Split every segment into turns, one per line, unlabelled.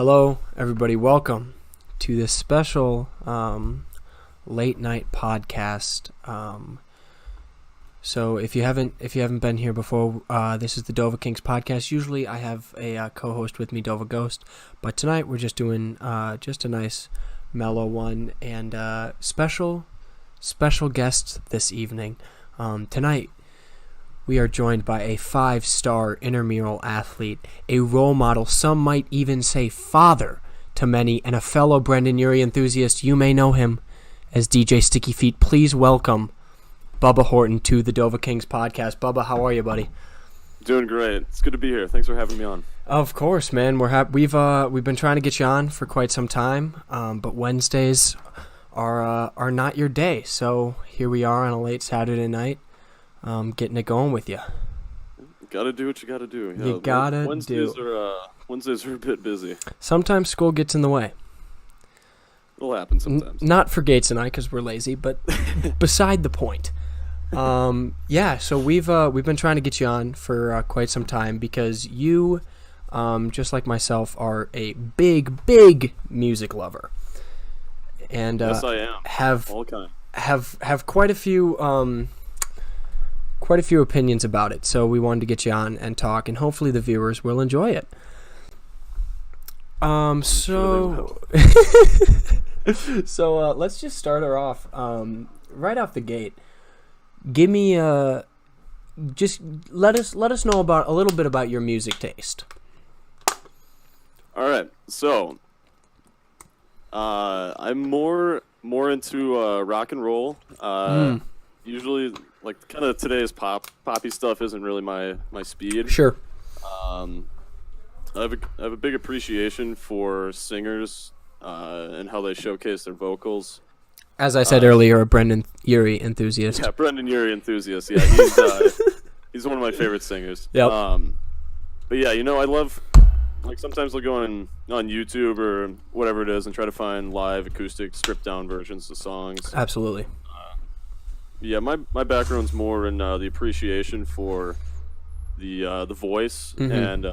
Hello, everybody. Welcome to this special late night podcast. So if you haven't been here before, this is the Dova Kings podcast. Usually, I have a co-host with me, Dova Ghost, but tonight we're just doing just a nice mellow one and special guests this evening. Tonight, we are joined by a 5-star intramural athlete, a role model, some might even say father to many, and a fellow Brendan Urie enthusiast. You may know him as DJ Sticky Feet. Please welcome Bubba Horton to the Dova Kings podcast. Bubba, how are you, buddy?
Doing great. It's good to be here. Thanks for having me on.
Of course, man. We're happy. We've been trying to get you on for quite some time, but Wednesdays are not your day. So here we are on a late Saturday night. Getting it going with you.
Gotta do what you gotta do. Yeah,
you gotta
Wednesdays
do.
Wednesdays are a bit busy.
Sometimes school gets in the way.
It'll happen sometimes.
Not for Gates and I, because we're lazy, but beside the point. Yeah. So we've been trying to get you on for quite some time because you, just like myself, are a big music lover, and
yes, I am.
Have quite a few opinions about it, so we wanted to get you on and talk, and hopefully the viewers will enjoy it. So let's just start her off right off the gate. Give me just let us know about a little bit about your music taste.
All right, so I'm more into rock and roll. Usually, like, kind of today's poppy stuff isn't really my speed.
Sure.
I have a big appreciation for singers and how they showcase their vocals.
As I said earlier, a Brendan Urie enthusiast.
Yeah, Brendan Urie enthusiast. Yeah, he's one of my favorite singers.
Yep.
But yeah, I love, like, sometimes I'll go on YouTube or whatever it is and try to find live acoustic stripped down versions of songs.
Absolutely.
Yeah, my background's more in the appreciation for the voice and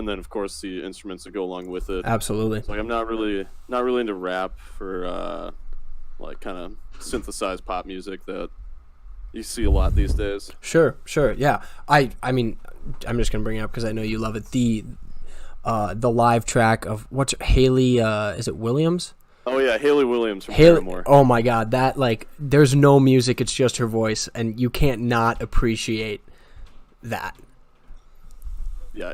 then of course the instruments that go along with it.
Absolutely.
So, like, I'm not really into rap for like kind of synthesized pop music that you see a lot these days.
Sure. Yeah. I mean, I'm just gonna bring it up because I know you love it. The live track of what's Haley? Is it Williams?
Oh yeah, Haley Williams from Paramore.
Oh my God, that, like, there's no music, it's just her voice, and you can't not appreciate that.
Yeah,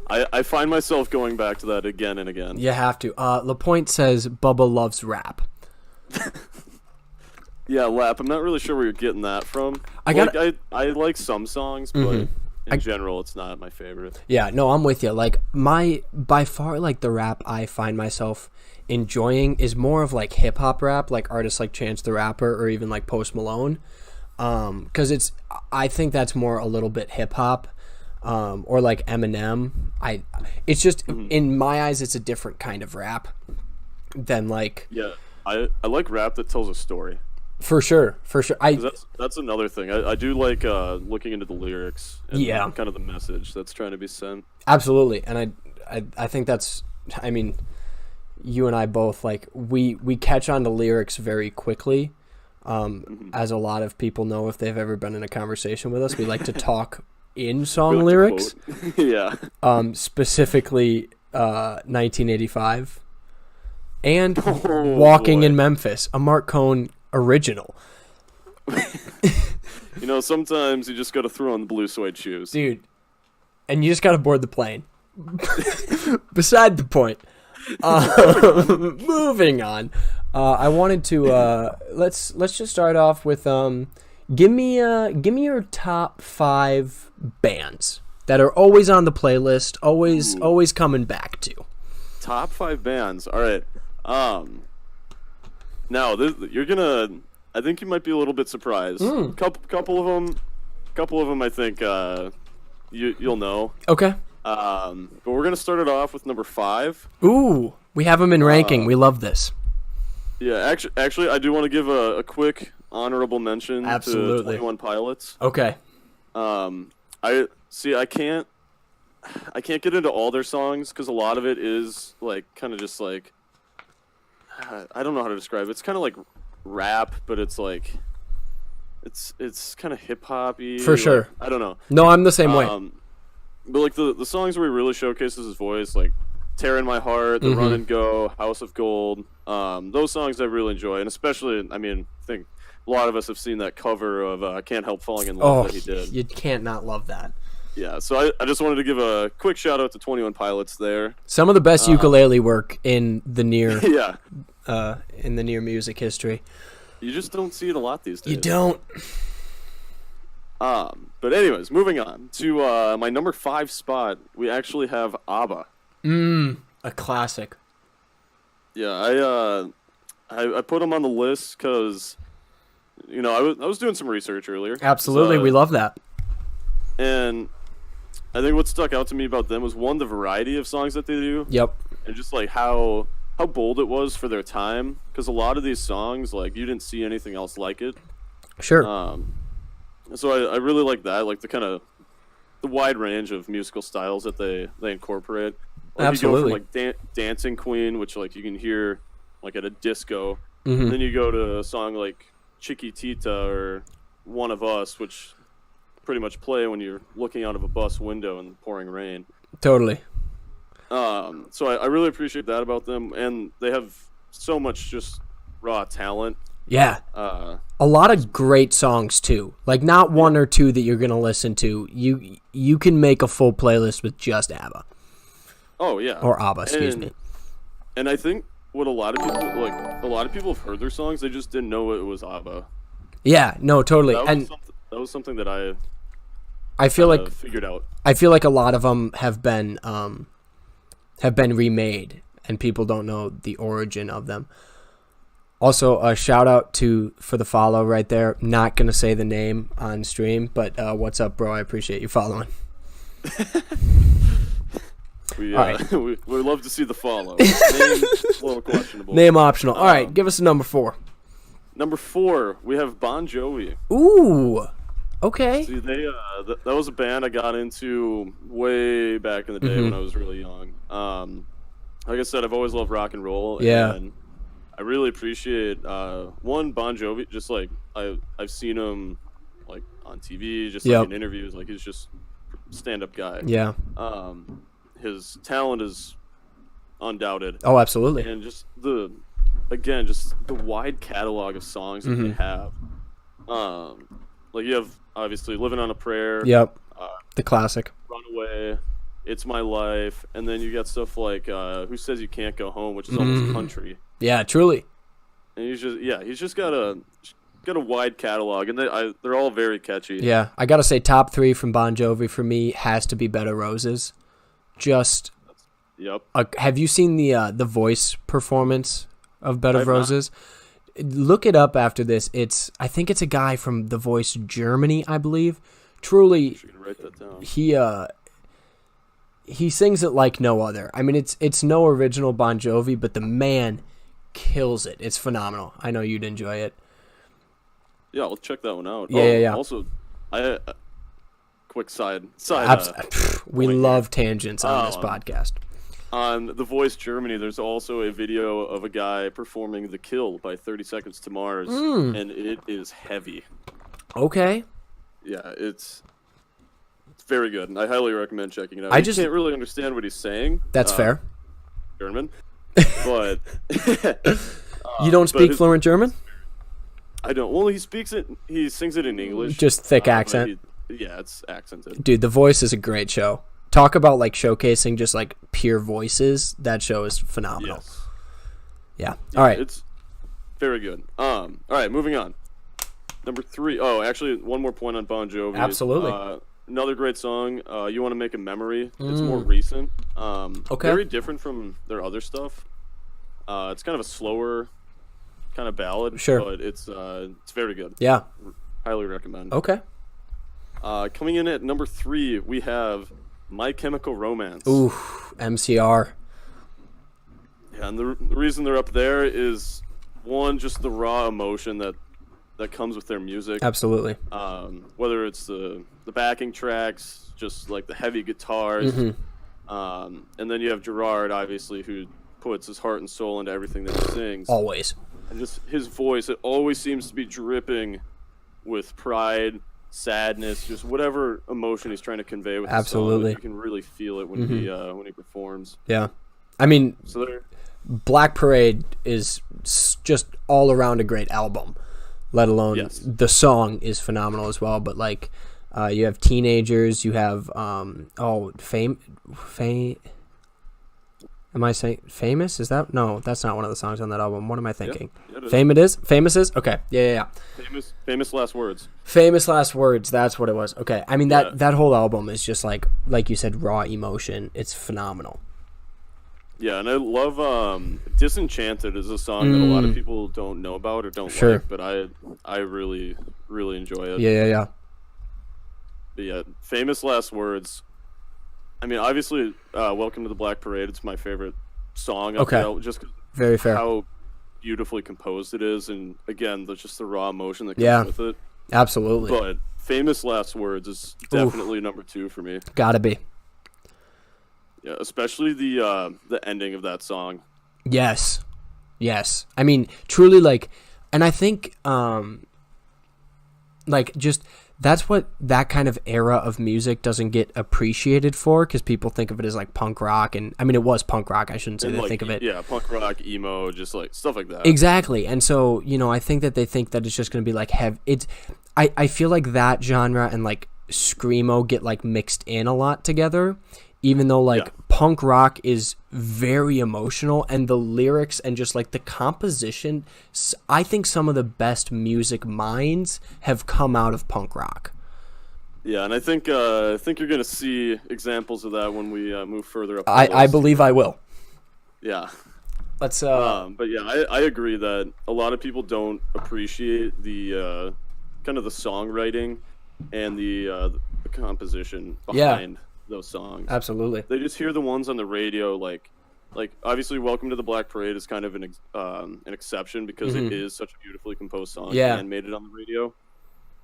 I find myself going back to that again and again.
You have to. LaPointe says Bubba loves rap.
Yeah, rap. I'm not really sure where you're getting that from. I like some songs, but in general, it's not my favorite.
Yeah, no, I'm with you. Like, by far, like, the rap I find myself enjoying is more of, like, hip-hop rap, like artists like Chance the Rapper or even, like, Post Malone. Because I think that's more a little bit hip-hop. Or, like, Eminem. It's just, in my eyes, it's a different kind of rap than, like...
Yeah, I like rap that tells a story.
For sure.
That's another thing. I do like looking into the lyrics and kind of the message that's trying to be sent.
Absolutely, and I think that's, I mean, you and I both, like, we catch on to lyrics very quickly. As a lot of people know, if they've ever been in a conversation with us, we like to talk in song lyrics.
Yeah.
Specifically, 1985 and Walking in Memphis, a Mark Cohn original.
Sometimes you just got to throw on the blue suede shoes,
dude, and you just got to board the plane. Beside the point. Moving on. I wanted to let's just start off with give me your top 5 bands that are always on the playlist, always coming back to.
Top 5 bands. All right. Now you're gonna. I think you might be a little bit surprised. Couple of them. I think you'll know.
Okay.
But we're gonna start it off with number 5.
Ooh, we have them in ranking. We love this.
Yeah, actually, I do want to give a quick honorable mention to 21 Pilots.
Okay.
I can't I can't get into all their songs because a lot of it is like kind of just like I don't know how to describe it. It's kind of like rap, but it's like it's kind of hip hoppy.
For sure.
Like, I don't know.
No, I'm the same way.
But like the songs where he really showcases his voice, like "Tear in My Heart," "The Run and Go," "House of Gold," those songs I really enjoy, and especially, I mean, I think a lot of us have seen that cover of "Can't Help Falling in Love" that he did.
You can't not love that.
Yeah, so I just wanted to give a quick shout out to 21 Pilots there.
Some of the best ukulele work in the near
in
the near music history.
You just don't see it a lot these days.
You don't.
But anyways, moving on to my number 5 spot, we actually have ABBA.
A classic.
Yeah, I put them on the list because, you know, I was doing some research earlier.
Absolutely, we love that.
And I think what stuck out to me about them was, one, the variety of songs that they do.
Yep.
And just like how bold it was for their time, because a lot of these songs, like, you didn't see anything else like it.
Sure.
So I really like that, like the wide range of musical styles that they incorporate. Like,
Absolutely.
you go from like Dancing Queen, which like you can hear like at a disco, and then you go to a song like Chiquitita or One of Us, which pretty much play when you're looking out of a bus window in pouring rain.
Totally.
So I really appreciate that about them, and they have so much just raw talent.
Yeah. A lot of great songs too. Like not one or two that you're gonna listen to. You can make a full playlist with just ABBA.
Oh yeah.
Or ABBA, excuse me.
And I think what a lot of people have heard their songs, they just didn't know it was ABBA.
Yeah, no, totally.
That was something that
I feel like
figured out.
I feel like a lot of them have been remade, and people don't know the origin of them. Also, a shout out for the follow right there. Not gonna say the name on stream, but what's up, bro? I appreciate you following.
We love to see the follow. Name a little questionable.
Name optional. All right, give us a number 4.
Number 4, we have Bon Jovi.
Ooh, okay.
See, they that was a band I got into way back in the day when I was really young. Like I said, I've always loved rock and roll.
Yeah.
And I really appreciate one, Bon Jovi. Just like I've seen him like on TV, just like in interviews. Like he's just a stand-up guy.
Yeah.
His talent is undoubted.
Oh, absolutely.
And just the wide catalog of songs that they have. Like you have obviously "Living on a Prayer."
Yep. The classic.
"Runaway," "It's My Life," and then you got stuff like "Who Says You Can't Go Home," which is almost country.
Yeah, truly.
And he's just got a wide catalog, and they're all very catchy.
Yeah, I gotta say, top 3 from Bon Jovi for me has to be "Bed of Roses." Just.
Yep.
Have you seen the voice performance of "Bed of Roses"? Look it up after this. I think it's a guy from The Voice Germany, I believe. Truly,
I should write that down.
He sings it like no other. I mean, it's no original Bon Jovi, but the man kills it. It's phenomenal. I know you'd enjoy it.
Yeah, I'll check that one out.
Yeah.
Also, quick side.
We love tangents on this podcast.
On The Voice Germany, there's also a video of a guy performing "The Kill" by 30 Seconds to Mars, and it is heavy.
Okay.
Yeah, it's very good, and I highly recommend checking it out. I can't really understand what he's saying.
That's fair.
German, but
you don't speak fluent German?
I don't. Well, he speaks it. He sings it in English.
Just thick accent.
It's accented.
Dude, The Voice is a great show. Talk about like showcasing just like pure voices. That show is phenomenal.
Yes.
Yeah. All right.
It's very good. All right, moving on. Number 3. Oh, actually, one more point on Bon Jovi.
Absolutely.
Another great song. "You Want to Make a Memory." It's more recent.
Okay.
Very different from their other stuff. It's kind of a slower kind of ballad.
Sure.
But it's very good.
Yeah.
Highly recommend.
Okay.
Coming in at number 3, we have "My Chemical Romance."
Ooh, MCR.
Yeah, and the reason they're up there is, one, just the raw emotion that that comes with their music.
Absolutely.
Whether it's the backing tracks, just like the heavy guitars, and then you have Gerard, obviously, who puts his heart and soul into everything that he sings.
Always.
And just his voice, it always seems to be dripping with pride, sadness, just whatever emotion he's trying to convey with
Absolutely.
the song. You can really feel it when he performs.
Yeah. I mean,
So there.
Black Parade is just all around a great album, let alone the song is phenomenal as well. But like, you have Teenagers, you have Fame. Am I saying Famous? Is that no? That's not one of the songs on that album. What am I thinking?
Yeah,
Famous is okay. Yeah.
Famous Last Words.
Famous Last Words. That's what it was. Okay. I mean that whole album is just like you said, raw emotion. It's phenomenal.
Yeah, and I love Disenchanted is a song that a lot of people don't know about or don't like, but I really, really enjoy it.
Yeah.
But yeah, Famous Last Words. I mean, obviously, Welcome to the Black Parade, it's my favorite song. Just
very fair.
How beautifully composed it is, and again, just the raw emotion that comes with it.
Absolutely.
But Famous Last Words is definitely number 2 for me.
Gotta be.
Yeah, especially the ending of that song.
Yes. I mean, truly, like, and I think, like, just that's what that kind of era of music doesn't get appreciated for, because people think of it as like punk rock, and I mean, it was punk rock. I shouldn't say they think of it.
Yeah, punk rock, emo, just like stuff like that.
Exactly, and so I think that they think that it's just going to be like I feel like that genre and like screamo get like mixed in a lot together. Even though like punk rock is very emotional, and the lyrics and just like the composition, I think some of the best music minds have come out of punk rock.
Yeah, and I think you're gonna see examples of that when we move further up.
I believe I will.
Yeah.
Let's.
But yeah, I agree that a lot of people don't appreciate the kind of the songwriting and the composition behind those songs.
Absolutely.
They just hear the ones on the radio, like obviously Welcome to the Black Parade is kind of an exception because it is such a beautifully composed song and made it on the radio.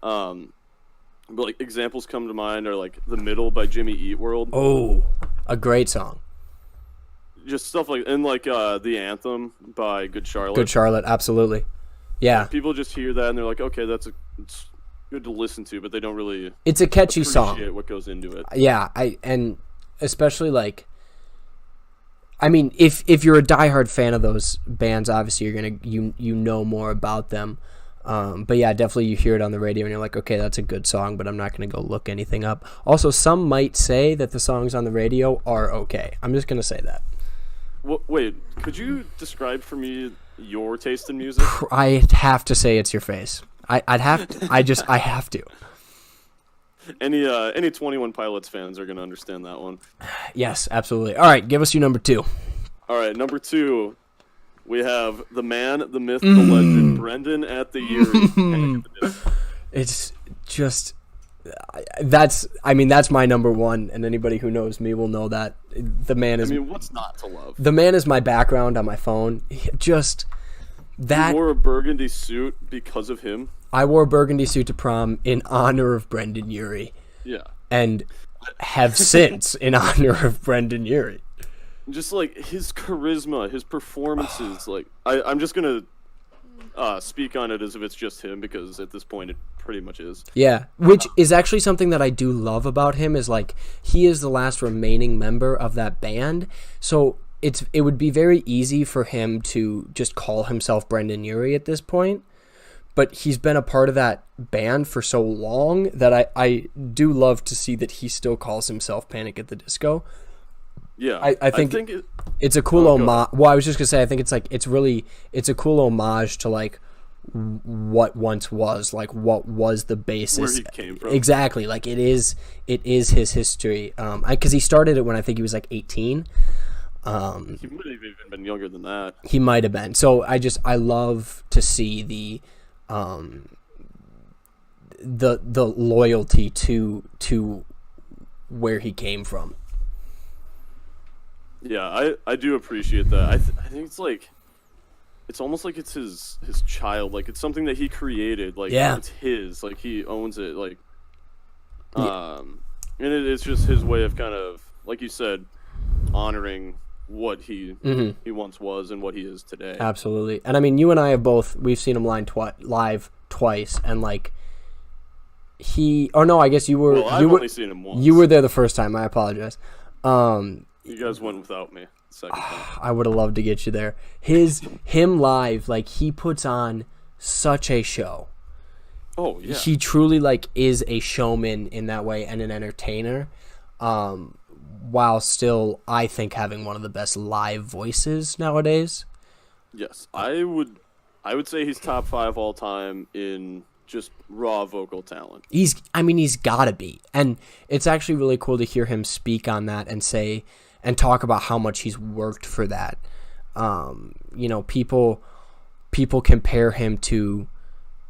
But like examples come to mind are like The Middle by Jimmy Eat World.
Oh, a great song.
Just stuff like, and like The Anthem by Good Charlotte.
Good Charlotte, absolutely. Yeah.
Like, people just hear that and they're like, okay, it's good to listen to, but they don't really.
It's a catchy song.
Appreciate what goes into it.
Yeah, and especially like, I mean, if you're a diehard fan of those bands, obviously you're gonna you know more about them. But yeah, definitely you hear it on the radio and you're like, okay, that's a good song, but I'm not gonna go look anything up. Also, some might say that the songs on the radio are okay. I'm just gonna say that.
Wait, could you describe for me your taste in music?
I have to say it's your face. I have to.
Any 21 Pilots fans are going to understand that one.
Yes, absolutely. All right, give us your number 2.
All right, number 2, we have the man, the myth, the legend, Brendan at the Erie.
It's just that's my number 1, and anybody who knows me will know that the man is.
I mean, what's not to love?
The man is my background on my phone. Just that.
You wore a burgundy suit because of him.
I wore a burgundy suit to prom in honor of Brendan Urie.
Yeah.
And have since in honor of Brendan Urie.
Just like his charisma, his performances, like I'm just gonna speak on it as if it's just him, because at this point it pretty much is.
Yeah, which is actually something that I do love about him, is like he is the last remaining member of that band, so it would be very easy for him to just call himself Brendan Urie at this point. But he's been a part of that band for so long that I do love to see that he still calls himself Panic at the Disco.
Yeah,
I think it's a cool homage. Well, I was just gonna say, I think it's a cool homage to like what once was, like what was the basis,
where he came from.
Exactly, like it is his history. Because he started it when I think he was like 18.
He might have even been younger than that.
He might have been. So I love to see the loyalty to where he came from.
Yeah, I do appreciate that. I think it's like it's almost like it's his child, like it's something that he created, like
Yeah.
it's his, like he owns it, like
Yeah.
and it's just his way of kind of, like you said, honoring what he once was and what he is today.
Absolutely. And I mean, you and I have we've seen him live twice, and like I guess you were.
Well, I've only seen him once.
You were there the first time. I apologize.
You guys went without me the second time.
I would have loved to get you there. Him live, like he puts on such a show.
Oh yeah.
He truly like is a showman in that way and an entertainer. While still, I think, having one of the best live voices nowadays.
Yes, I would say he's top 5 all time in just raw vocal talent.
He's got to be. And it's actually really cool to hear him speak on that and talk about how much he's worked for that. People compare him to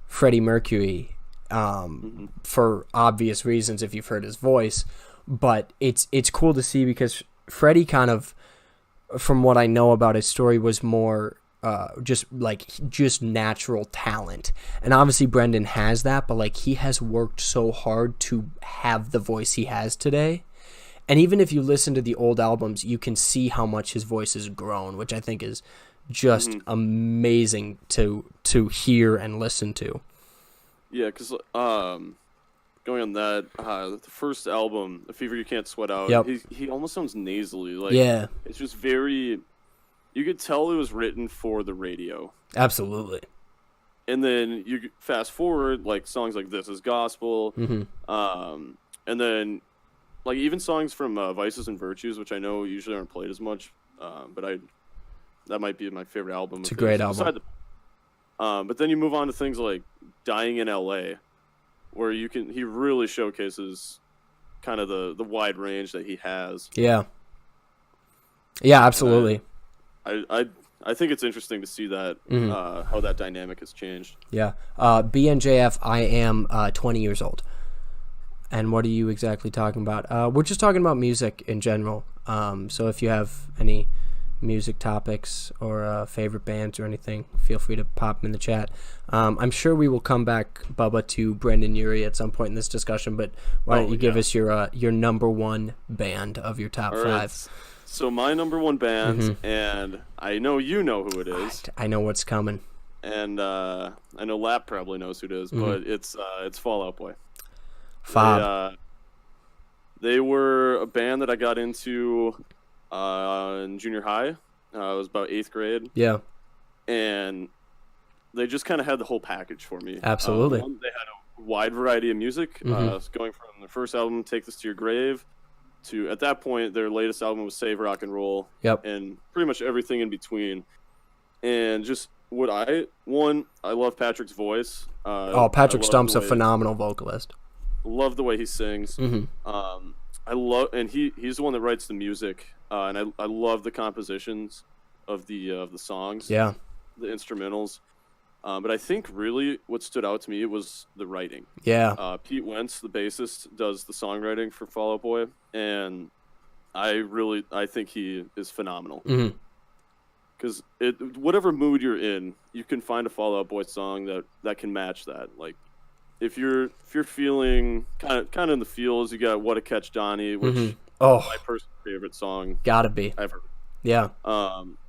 Freddie Mercury for obvious reasons if you've heard his voice. But it's cool to see because Freddie kind of, from what I know about his story, was more just natural talent. And obviously Brendan has that, but like he has worked so hard to have the voice he has today. And even if you listen to the old albums, you can see how much his voice has grown, which I think is just amazing to hear and listen to.
Yeah, because going on that, the first album, "A Fever You Can't Sweat Out,"
Yep.
he almost sounds nasally. Like,
Yeah.
it's just very. You could tell it was written for the radio.
Absolutely.
And then you fast forward, like songs like "This Is Gospel," and then like even songs from "Vices and Virtues," which I know usually aren't played as much, but that might be my favorite album.
It's a great album.
But then you move on to things like "Dying in L.A." where he really showcases kind of the wide range that he has.
Yeah. Yeah, absolutely.
I think it's interesting to see that how that dynamic has changed.
Yeah. BNJF, I am 20 years old. And what are you exactly talking about? We're just talking about music in general. So if you have any music topics or favorite bands or anything, feel free to pop them in the chat. I'm sure we will come back, Bubba, to Brendan Urie at some point in this discussion, but why don't you give us your number one band of your top 5?
So my number one band, and I know you know who it is.
I know what's coming.
And I know Lap probably knows who it is, but it's Fall Out Boy.
Fob.
They were a band that I got into in junior high. It was about 8th grade.
Yeah.
And they just kind of had the whole package for me.
Absolutely.
They had a wide variety of music, going from their first album, Take This to Your Grave, to, at that point, their latest album was Save Rock and Roll.
Yep.
And pretty much everything in between. And just I love Patrick's voice.
Patrick Stump's a phenomenal vocalist.
Love the way he sings. I love, and he's the one that writes the music, and I love the compositions of the songs.
Yeah,
the instrumentals. But I think really what stood out to me was the writing.
Yeah.
Pete Wentz, the bassist, does the songwriting for Fall Out Boy, and I think he is phenomenal. Because whatever mood you're in, you can find a Fall Out Boy song that can match that. Like, if you're feeling kind of in the feels, you got "What a Catch, Donnie," which is my personal favorite song.
Gotta be
ever.
Yeah.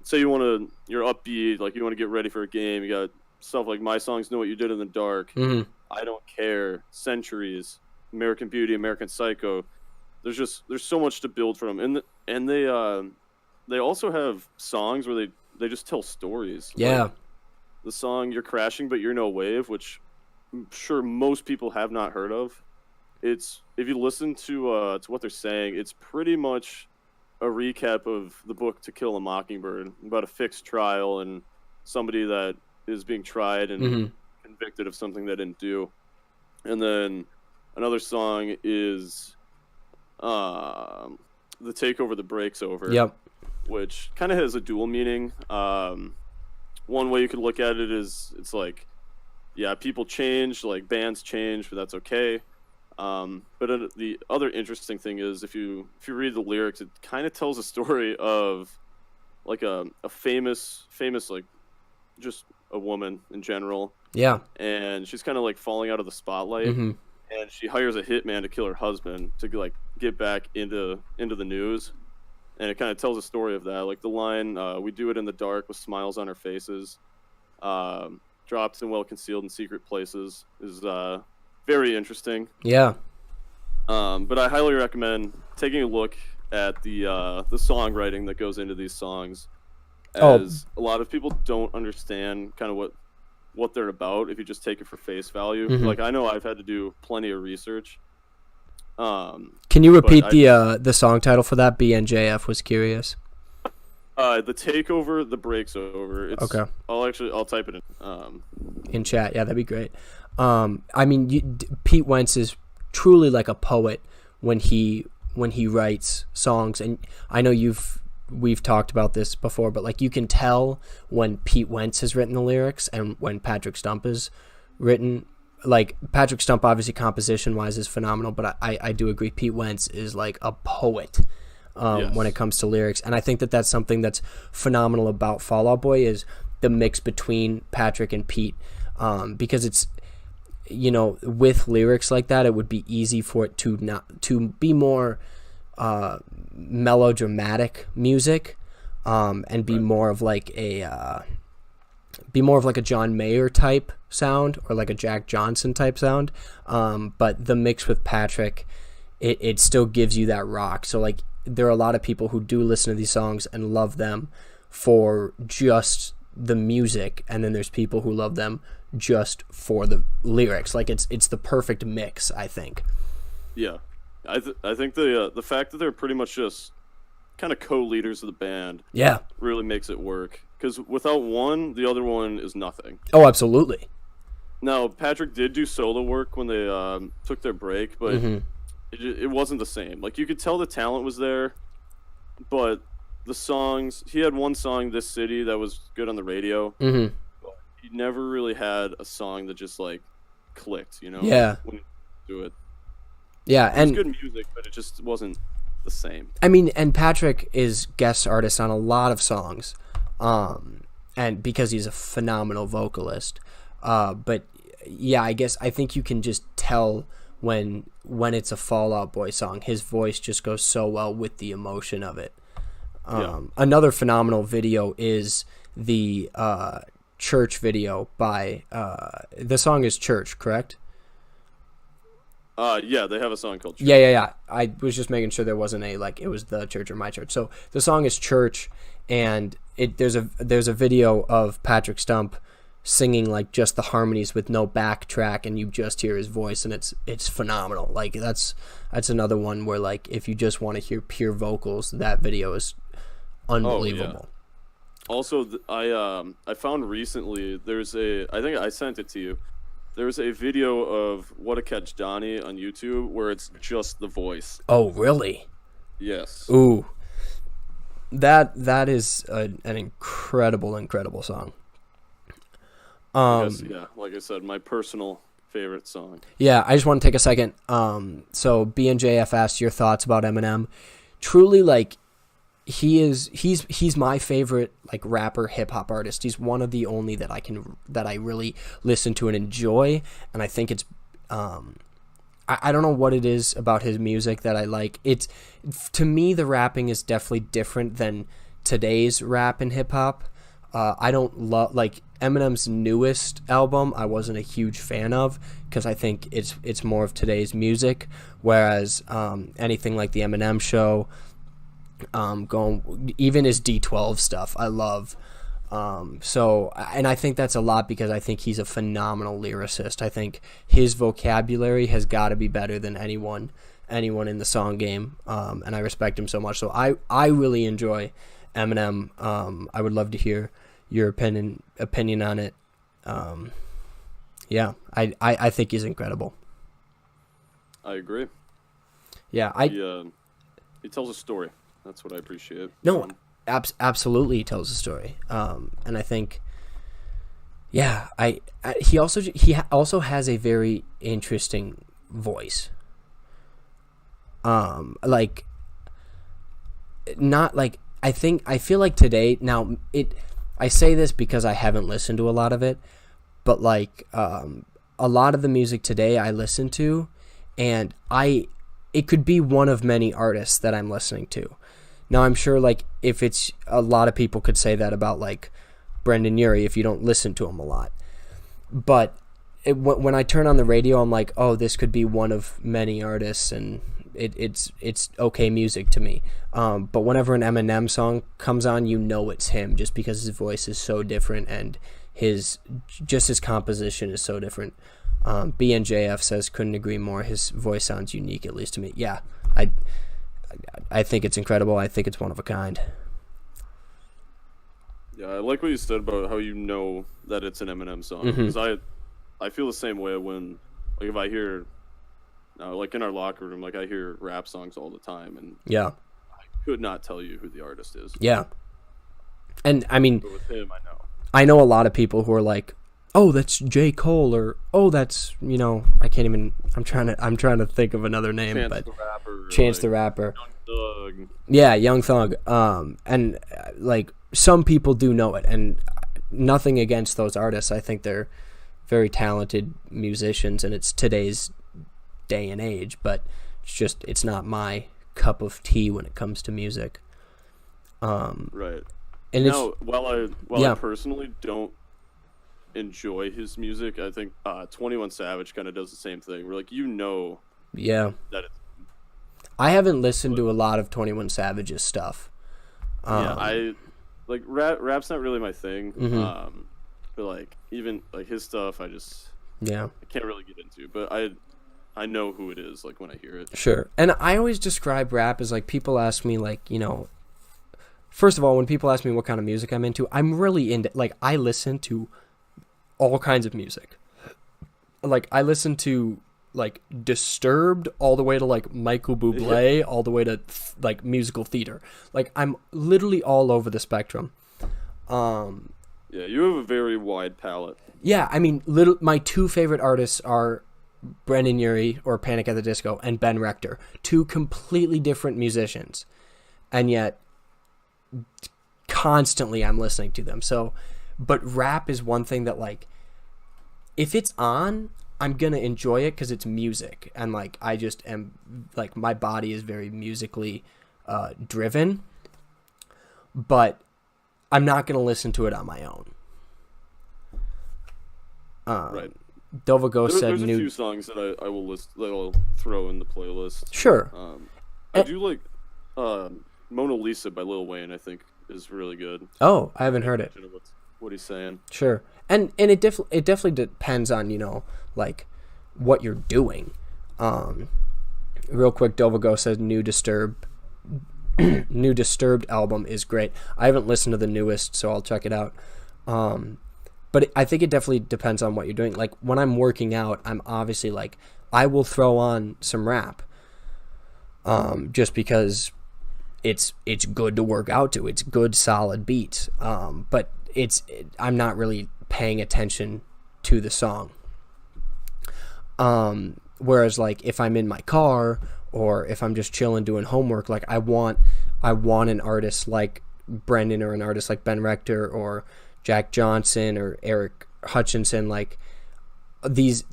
Say you're upbeat, like you want to get ready for a game. You got stuff like "My Songs Know What You Did in the Dark," "I Don't Care," "Centuries," "American Beauty," "American Psycho." There's so much to build from, and they also have songs where they just tell stories.
Yeah.
Like the song "You're Crashing But You're No Wave," which I'm sure most people have not heard of. If you listen to what they're saying, it's pretty much a recap of the book To Kill a Mockingbird, about a fixed trial and somebody that is being tried and convicted of something they didn't do. And then another song is "The Takeover, the Break's Over."
Yep.
Which kind of has a dual meaning. One way you could look at it is it's like, yeah, people change, like bands change, but that's okay. But the other interesting thing is if you read the lyrics, it kind of tells a story of like a famous like just a woman in general.
Yeah.
And she's kind of like falling out of the spotlight.
Mm-hmm.
And she hires a hitman to kill her husband to like get back into the news. And it kind of tells a story of that. Like the line, "We do it in the dark with smiles on our faces," dropped and well concealed in secret places, is very interesting.
Yeah.
But I highly recommend taking a look at the songwriting that goes into these songs, as a lot of people don't understand kind of what they're about if you just take it for face value.
Mm-hmm.
Like I know I've had to do plenty of research.
Can you repeat the song title for that? BNJF was curious.
The takeover, the breaks over. It's,
okay.
I'll type it
in chat. Yeah, that'd be great. I mean, Pete Wentz is truly like a poet when he writes songs, and I know we've talked about this before, but like you can tell when Pete Wentz has written the lyrics and when Patrick Stump has written. Like Patrick Stump, obviously composition wise is phenomenal, but I do agree Pete Wentz is like a poet
yes.
when it comes to lyrics, and I think that's something that's phenomenal about Fall Out Boy is the mix between Patrick and Pete, because it's, you know, with lyrics like that, it would be easy for it to be more melodramatic music, and be more of like a John Mayer type sound or like a Jack Johnson type sound. But the mix with Patrick, it still gives you that rock. So like there are a lot of people who do listen to these songs and love them for just the music, and then there's people who love them just for the lyrics. Like it's the perfect mix, I think.
Yeah, I think the fact that they're pretty much just kind of co-leaders of the band,
yeah,
really makes it work. Because without one, the other one is nothing.
Oh, absolutely.
Now, Patrick did do solo work when they took their break, but
mm-hmm.
it wasn't the same. Like, you could tell the talent was there, but the songs... He had one song, "This City," that was good on the radio.
Mm-hmm.
But he never really had a song that just, like, clicked, you know?
Yeah.
When he do it.
Yeah,
and... It was good music, but it just wasn't the same.
I mean, and Patrick is guest artist on a lot of songs. And because he's a phenomenal vocalist, but yeah, I think you can just tell when it's a Fall Out Boy song, his voice just goes so well with the emotion of it. Another phenomenal video is the Church video by the song is Church, correct?
Yeah, they have a song called Church.
Yeah. I was just making sure there wasn't it was the church or my church. So the song is Church, and there's a video of Patrick Stump singing like just the harmonies with no backtrack, and you just hear his voice, and it's phenomenal. Like that's another one where like if you just want to hear pure vocals, that video is unbelievable.
Oh, yeah. Also, I found recently I think I sent it to you. There's a video of What a Catch Donnie on YouTube where it's just the voice.
Oh, really?
Yes.
Ooh. That is an incredible song.
Yes, yeah, like I said, my personal favorite song.
Yeah, I just want to take a second. So BNJF asked your thoughts about Eminem. Truly, like, he's my favorite like rapper hip hop artist. He's one of the only that I really listen to and enjoy, and I think it's I don't know what it is about his music that I like. It's, to me, the rapping is definitely different than today's rap and hip hop. I don't love like Eminem's newest album. I wasn't a huge fan of because I think it's more of today's music, whereas anything like the Eminem Show, even his D12 stuff, I love. So, and I think that's a lot because I think he's a phenomenal lyricist. I think his vocabulary has got to be better than anyone in the song game, and I respect him so much. So I really enjoy Eminem. I would love to hear your opinion on it. Yeah, I think he's incredible.
I agree.
Yeah,
he tells a story. That's what I appreciate.
No, absolutely, he tells a story. And I think, yeah, he also has a very interesting voice. I feel like today now I say this because I haven't listened to a lot of it, but like a lot of the music today I listen to, and it could be one of many artists that I'm listening to. Now I'm sure like if it's a lot of people could say that about like Brendan Urie if you don't listen to him a lot, but when I turn on the radio, I'm like, oh, this could be one of many artists, and it's okay music to me. But whenever an Eminem song comes on, you know it's him, just because his voice is so different and his composition is so different. BNJF says couldn't agree more. His voice sounds unique, at least to me. Yeah, I think it's incredible. I think it's one of a kind.
Yeah, I like what you said about how you know that it's an Eminem song, because I feel the same way when, like, if I hear, like in our locker room, like I hear rap songs all the time, and
yeah,
I could not tell you who the artist is.
Yeah, and I mean,
but with him,
I know a lot of people who are like, oh, that's J. Cole, or oh, that's, you know, I can't even. I'm trying to think of another name,
Chance
but
the Rapper,
Chance
like,
the Rapper.
Young Thug.
Yeah, Young Thug. And like some people do know it, and nothing against those artists. I think they're very talented musicians, and it's today's day and age. But it's not my cup of tea when it comes to music.
Right.
And
now, while
yeah.
I personally don't enjoy his music, I think 21 Savage kind of does the same thing. We're like,
yeah,
that it's.
I haven't listened to a lot of 21 Savage's stuff.
Yeah, I like rap's not really my thing. But like even like his stuff, I can't really get into. But I know who it is like when I hear it.
Sure. And I always describe rap as like, people ask me like, you know, first of all, when people ask me what kind of music I'm into, I'm really into, like, I listen to all kinds of music. Like, I listen to like Disturbed all the way to like Michael Bublé, all the way to like musical theater. Like, I'm literally all over the spectrum.
Yeah, you have a very wide palette.
Yeah, I mean, my two favorite artists are Brendan Urie, or Panic at the Disco, and Ben Rector. Two completely different musicians, and yet constantly I'm listening to them. So, but rap is one thing that, like, if it's on, I'm gonna enjoy it because it's music, and like I just am, like, my body is very musically driven, but I'm not gonna listen to it on my own.
Right.
Dova Ghost said
there's a few songs that I will list that I'll throw in the playlist.
Sure.
I do like Mona Lisa by Lil Wayne. I think is really good.
Oh, I haven't heard it.
What he's saying.
Sure. And it definitely depends on, you know, like, what you're doing. Real quick, Dovago says new Disturbed album is great. I haven't listened to the newest, so I'll check it out. But I think it definitely depends on what you're doing. Like, when I'm working out, I'm obviously like, I will throw on some rap, just because it's good to work out to. It's good, solid beats. But I'm not really paying attention to the song. Whereas, like, if I'm in my car or if I'm just chilling doing homework, like, I want an artist like Brendan, or an artist like Ben Rector or Jack Johnson or Eric Hutchinson, like these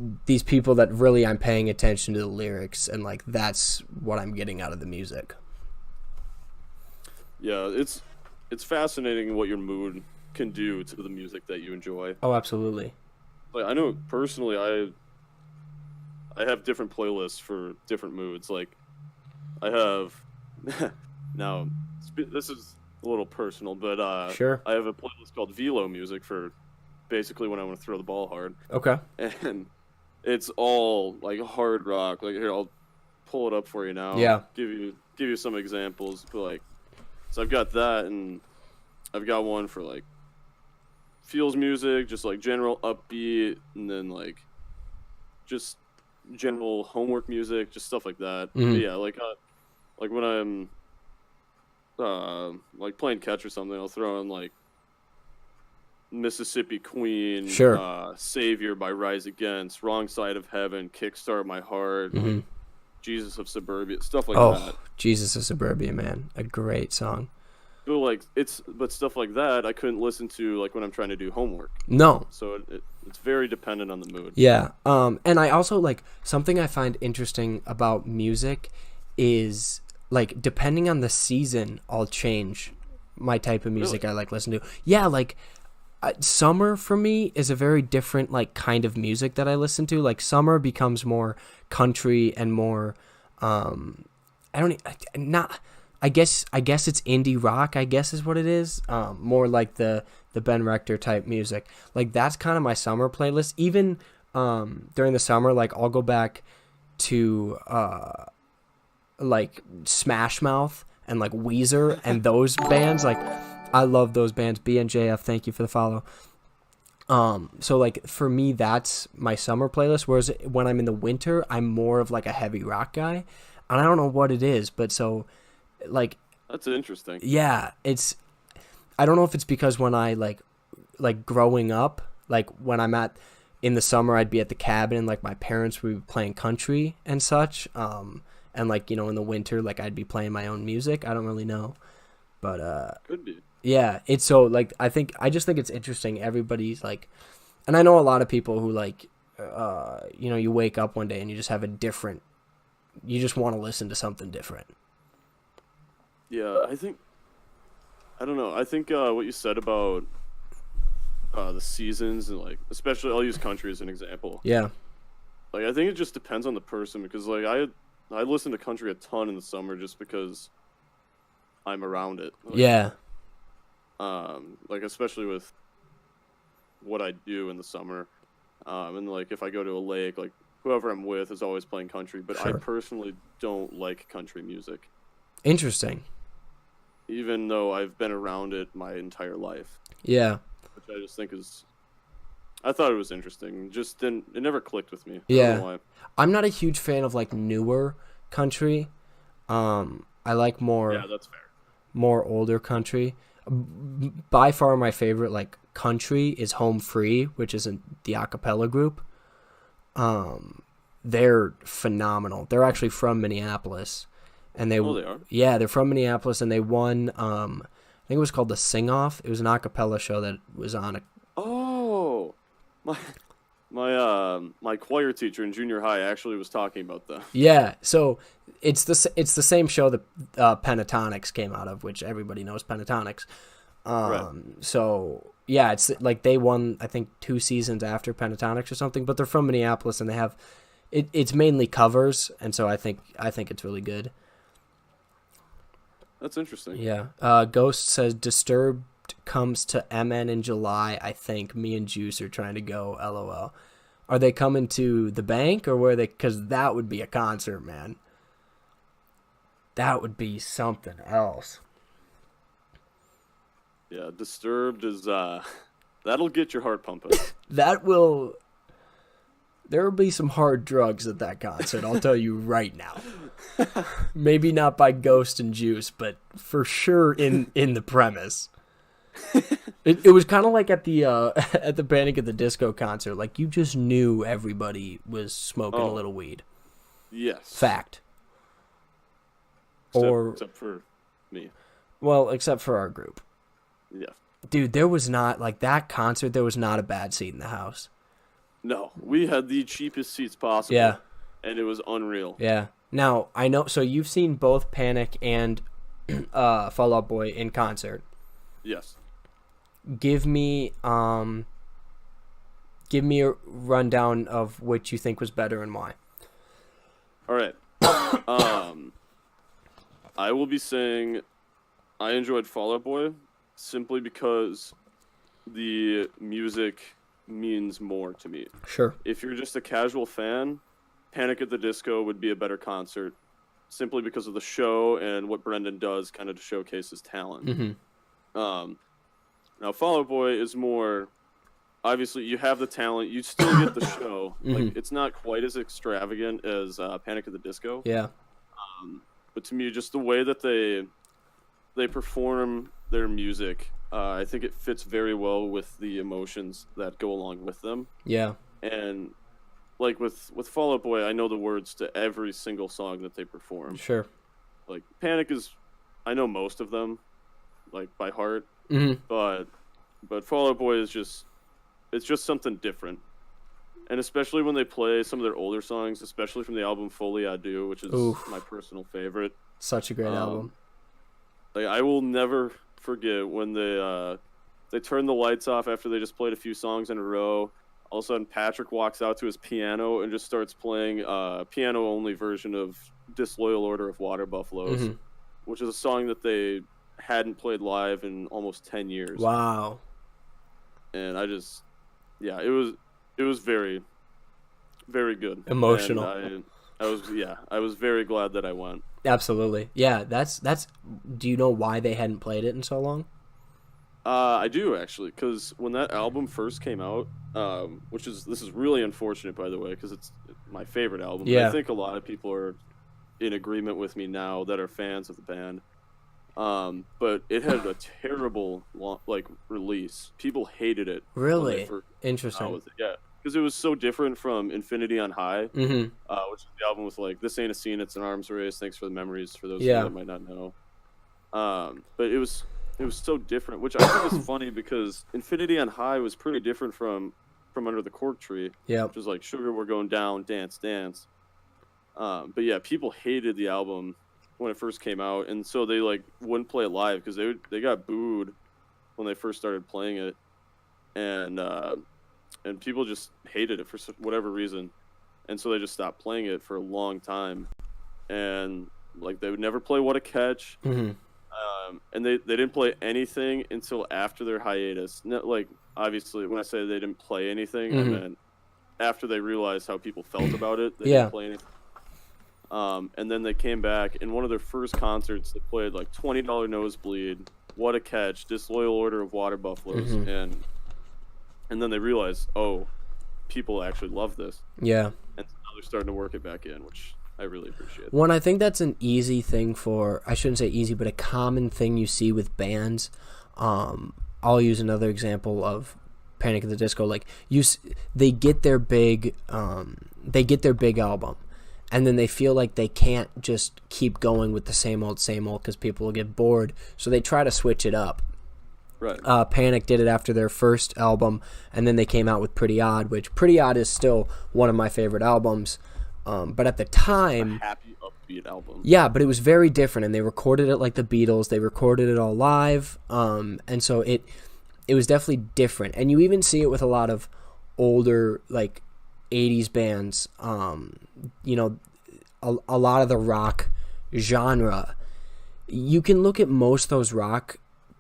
people that really I'm paying attention to the lyrics, and like that's what I'm getting out of the music.
Yeah, it's fascinating what your mood can do to the music that you enjoy.
Oh, absolutely.
Like, I know personally, I have different playlists for different moods. Like, I have now this is a little personal, but
sure.
I have a playlist called Velo Music for basically when I want to throw the ball hard.
Okay.
And it's all like hard rock. Like, here, I'll pull it up for you now.
Yeah.
Give you some examples. But like, so I've got that, and I've got one for like feels music, just like general upbeat, and then like just general homework music, just stuff like that.
Mm-hmm.
But yeah, like when I'm like playing catch or something, I'll throw in like Mississippi Queen,
sure.
Savior by Rise Against, Wrong Side of Heaven, Kickstart My Heart,
mm-hmm.
Jesus of Suburbia, stuff like
that.
Oh,
Jesus of Suburbia, man, a great song.
But like but stuff like that I couldn't listen to like when I'm trying to do homework.
No.
So it's very dependent on the mood.
Yeah. And I also like something I find interesting about music is like depending on the season, I'll change my type of music
Really?
I like listen to. Yeah, like summer for me is a very different like kind of music that I listen to. Like summer becomes more country and more I don't not I guess it's indie rock, I guess is what it is. More like the Ben Rector type music. Like that's kind of my summer playlist. Even during the summer, like I'll go back to like Smash Mouth and like Weezer and those bands. Like I love those bands. BNJF, thank you for the follow. So like for me, that's my summer playlist. Whereas when I'm in the winter, I'm more of like a heavy rock guy, and I don't know what it is, but so like
That's interesting.
yeah, it's I don't know if it's because when I like growing up, like when I'm at in the summer, I'd be at the cabin and like my parents would be playing country and such. And like in the winter, like I'd be playing my own music. I don't really know, but
Could be.
yeah, it's so like I just think it's interesting. Everybody's like, and I know a lot of people who like, you wake up one day and you just have you just want to listen to something different.
Yeah, I don't know. I think what you said about the seasons and like especially I'll use country as an example.
Yeah,
Like I think it just depends on the person because like I listen to country a ton in the summer just because I'm around it. Like,
yeah,
like especially with what I do in the summer. And like if I go to a lake, like whoever I'm with is always playing country, but I
sure.
personally don't like country music,
Interesting.
even though I've been around it my entire life,
Yeah,
which I just think is I thought it was interesting. Just didn't it never clicked with me. I don't
yeah.
know why.
I'm not a huge fan of like newer country. I like
Yeah, that's fair.
more older country. By far, my favorite like country is Home Free, which isn't the acapella group. They're phenomenal. They're actually from Minneapolis, and
Oh, they are.
yeah, they're from Minneapolis, and they won. I think it was called the Sing Off. It was an acapella show that was on a
Oh, my my choir teacher in junior high actually was talking about that.
yeah. So it's the same show that Pentatonics came out of, which everybody knows Pentatonics.
Right.
So yeah, it's like they won I think 2 seasons after Pentatonics or something, but they're from Minneapolis and they have it's mainly covers, and so I think it's really good.
That's interesting.
Yeah. Ghost says Disturbed comes to MN in July. I think me and Juice are trying to go. LOL. Are they coming to the bank or where they? Because that would be a concert, man. That would be something else.
Yeah, Disturbed is that'll get your heart pumping.
That will. There will be some hard drugs at that concert. I'll tell you right now. Maybe not by Ghost and Juice, but for sure in the premise. It was kind of like at the at the Panic at the Disco concert. Like you just knew everybody was smoking a
Oh,
little weed.
yes.
Fact.
Except for me.
Well, except for our group.
Yeah.
Dude, there was not like that concert. There was not a bad seat in the house.
No, we had the cheapest seats possible.
Yeah,
And it was unreal.
yeah. Now I know. So you've seen both Panic and Fall Out Boy in concert.
Yes.
Give me a rundown of which you think was better and why.
All right. I will be saying I enjoyed Fall Out Boy simply because the music means more to me.
Sure.
If you're just a casual fan, Panic at the Disco would be a better concert simply because of the show and what Brendan does kind of to showcase his talent.
Mm-hmm.
Now, Fall Out Boy is more obviously you have the talent, you still get the show. Like it's not quite as extravagant as Panic at the Disco.
Yeah.
But to me, just the way that they perform their music, I think it fits very well with the emotions that go along with them.
Yeah.
And like with Fall Out Boy, I know the words to every single song that they perform.
Sure.
Like Panic is, I know most of them, like by heart.
Mm-hmm.
But Fall Out Boy is it's just something different. And especially when they play some of their older songs, especially from the album Folie à Deux, which is
Oof.
my personal favorite.
Such a great album.
Like I will never forget when they turned the lights off after they just played a few songs in a row. All of a sudden, Patrick walks out to his piano and just starts playing a piano-only version of "Disloyal Order of Water Buffaloes,"
Mm-hmm.
which is a song that they hadn't played live in almost 10 years.
Wow.
And it was very, very good.
Emotional.
And I was very glad that I went.
Absolutely. Yeah, that's. Do you know why they hadn't played it in so long?
I do actually, because when that album first came out, this is really unfortunate, by the way, because it's my favorite album.
Yeah.
I think a lot of people are in agreement with me now that are fans of the band. But it had a terrible release. People hated it.
Really? Interesting.
Yeah, because it was so different from Infinity on High,
Mm-hmm.
which is the album with like "This Ain't a Scene, It's an Arms Race." Thanks for the memories for those of
Yeah.
you that might not know. But it was so different, which I think is funny because Infinity on High was pretty different from Under the Cork Tree.
Yeah.
Which was like Sugar We're Going Down, Dance Dance. But yeah, people hated the album when it first came out, and so they like wouldn't play it live because they got booed when they first started playing it, and people just hated it for whatever reason, and so they just stopped playing it for a long time, and like they would never play What a Catch.
Mm-hmm.
And they didn't play anything until after their hiatus. Like, obviously, when I say they didn't play anything,
Mm-hmm.
I meant after they realized how people felt about it, they
Yeah.
didn't play anything. And then they came back, in one of their first concerts, they played, like, $20 Nosebleed, What a Catch, Disloyal Order of Water Buffaloes,
Mm-hmm.
and then they realized, oh, people actually love this.
Yeah.
And now they're starting to work it back in, which I really appreciate.
One, I think that's an easy thing I shouldn't say easy, but a common thing you see with bands. I'll use another example of Panic at the Disco. Like they get their big album, and then they feel like they can't just keep going with the same old because people will get bored. So they try to switch it up.
Right.
Panic did it after their first album, and then they came out with Pretty Odd, which Pretty Odd is still one of my favorite albums. But at the time,
a happy, upbeat album.
Yeah, but it was very different, and they recorded it like the Beatles. They recorded it all live, and so it was definitely different. And you even see it with a lot of older, like, 80s bands. You know, a lot of the rock genre. You can look at most of those rock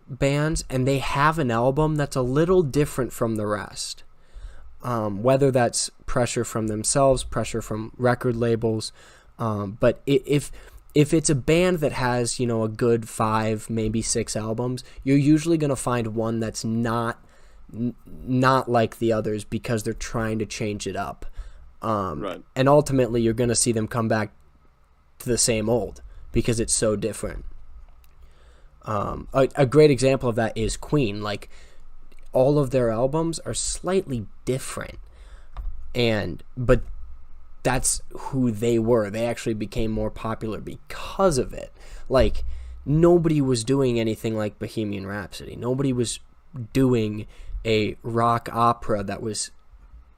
bands, and they have an album that's a little different from the rest. Whether that's pressure from themselves, pressure from record labels, but if it's a band that has, you know, a good 5, maybe 6 albums, you're usually going to find one that's not like the others because they're trying to change it up.
Right.
And ultimately, you're going to see them come back to the same old because it's so different. A great example of that is Queen. Like, all of their albums are slightly different, but that's who they were. They actually became more popular because of it. Like, nobody was doing anything like Bohemian Rhapsody. Nobody was doing a rock opera that was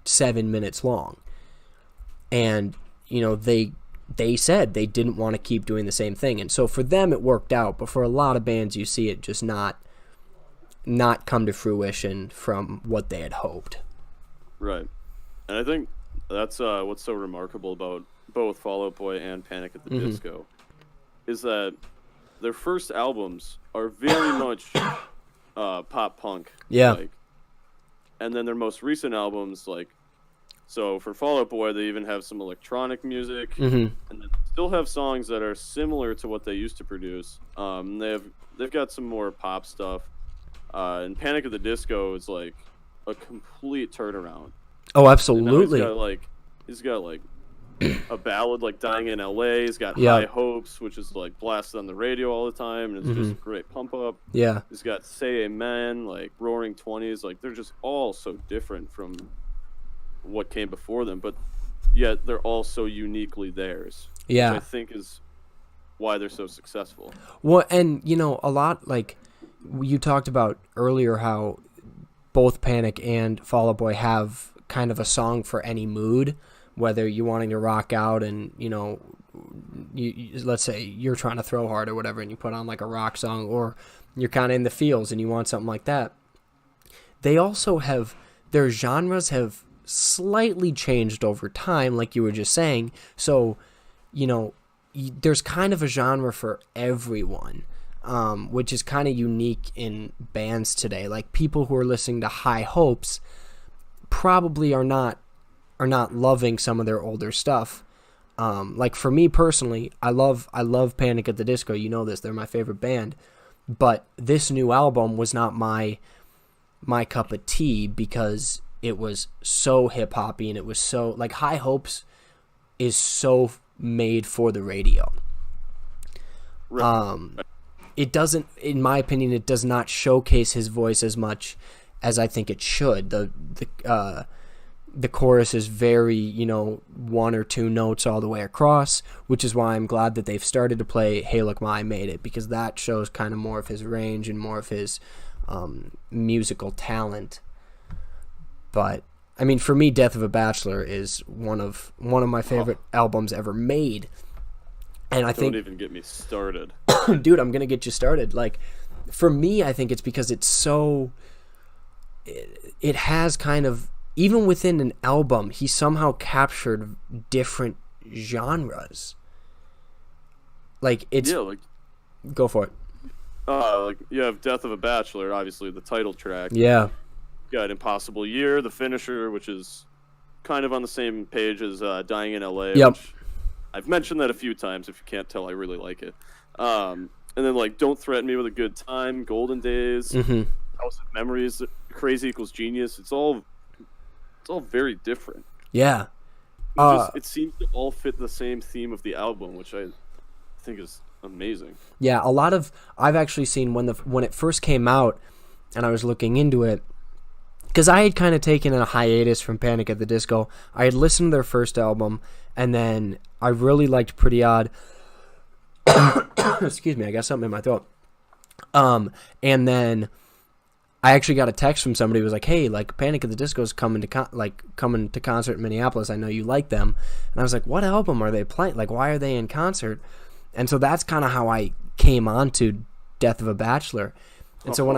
7 minutes long. And, you know, they said they didn't want to keep doing the same thing. And so for them it worked out, but for a lot of bands you see it just not come to fruition from what they had hoped.
Right. And I think that's what's so remarkable about both Fall Out Boy and Panic at the Disco is that their first albums are very much pop punk.
Yeah.
Like, and then their most recent albums, like, so for Fall Out Boy, they even have some electronic music, and they still have songs that are similar to what they used to produce. They've got some more pop stuff. And Panic at the Disco is like a complete turnaround.
Oh, absolutely.
He's got a ballad like Dying in LA. He's got
Yeah.
High Hopes, which is like blasted on the radio all the time, and it's just a great pump up.
Yeah.
He's got Say Amen, like Roaring Twenties. Like, they're just all so different from what came before them, but yet they're all so uniquely theirs.
Yeah.
Which I think is why they're so successful.
Well, and, you know, a lot, like, you talked about earlier how both Panic and Fall Out Boy have kind of a song for any mood, whether you're wanting to rock out and, let's say you're trying to throw hard or whatever, and you put on like a rock song, or you're kind of in the feels and you want something like that. They also have, their genres have slightly changed over time, like you were just saying. So, there's kind of a genre for everyone, which is kind of unique in bands today. Like, people who are listening to High Hopes probably are not loving some of their older stuff. Like, for me personally, I love Panic at the Disco. You know this, they're my favorite band. But this new album was not my cup of tea, because it was so hip-hoppy, and it was so, like, High Hopes is so made for the radio.
Right.
It doesn't, in my opinion, it does not showcase his voice as much as I think it should. The chorus is very, one or two notes all the way across, which is why I'm glad that they've started to play Hey Look Ma, I Made It, because that shows kind of more of his range and more of his musical talent. But I mean, for me, Death of a Bachelor is one of my favorite albums ever made. And I think,
don't even get me started.
Dude, I'm gonna get you started. Like, for me, I think it's because it's so, it has kind of, even within an album, he somehow captured different genres. Like, it's, go for it.
Like, you have Death of a Bachelor, obviously the title track.
Yeah.
You got Impossible Year, the finisher, which is kind of on the same page as Dying in LA.
Yep.
Which I've mentioned that a few times. If you can't tell, I really like it. And then, like, Don't Threaten Me with a Good Time, Golden Days, House of Memories, Crazy Equals Genius. It's all very different.
Yeah.
It seems to all fit the same theme of the album, which I think is amazing.
Yeah, I've actually seen when it first came out, and I was looking into it, because I had kind of taken a hiatus from Panic at the Disco. I had listened to their first album, and then I really liked Pretty Odd. Excuse me, I got something in my throat. And then I actually got a text from somebody who was like, "Hey, like, Panic at the Disco is coming to concert in Minneapolis. I know you like them." And I was like, "What album are they playing? Like, why are they in concert?" And so that's kind of how I came onto Death of a Bachelor. And so when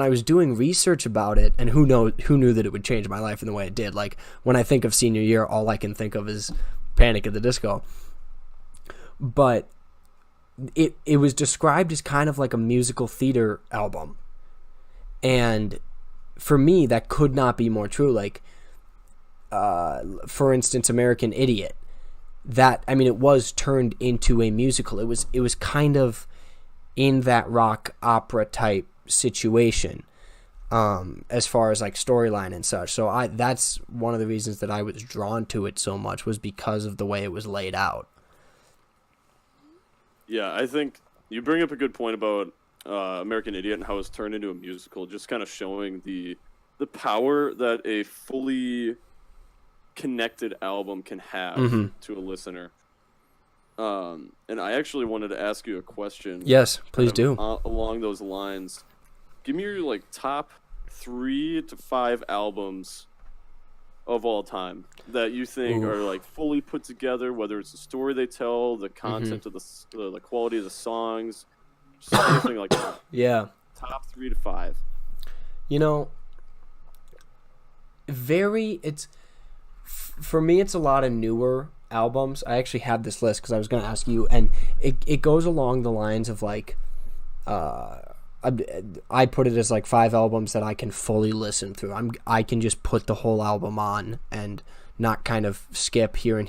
I was doing research about it, and who knew that it would change my life in the way it did. Like, when I think of senior year, all I can think of is Panic at the Disco. But it was described as kind of like a musical theater album. And for me, that could not be more true. Like, for instance, American Idiot. It was turned into a musical. It was kind of in that rock opera type situation, as far as like storyline and such. So that's one of the reasons that I was drawn to it so much, was because of the way it was laid out.
Yeah, I think you bring up a good point about American Idiot and how it's turned into a musical, just kind of showing the power that a fully connected album can have to a listener. And I actually wanted to ask you a question.
Yes, please do.
Along those lines, give me your like top 3 to 5 albums of all time that you think are like fully put together, whether it's the story they tell, the content of the quality of the songs, just anything like that.
Yeah.
Top 3 to 5.
For me, it's a lot of newer albums. I actually have this list because I was going to ask you, and it goes along the lines of like, I put it as like 5 albums that I can fully listen through. I can just put the whole album on and not kind of skip here and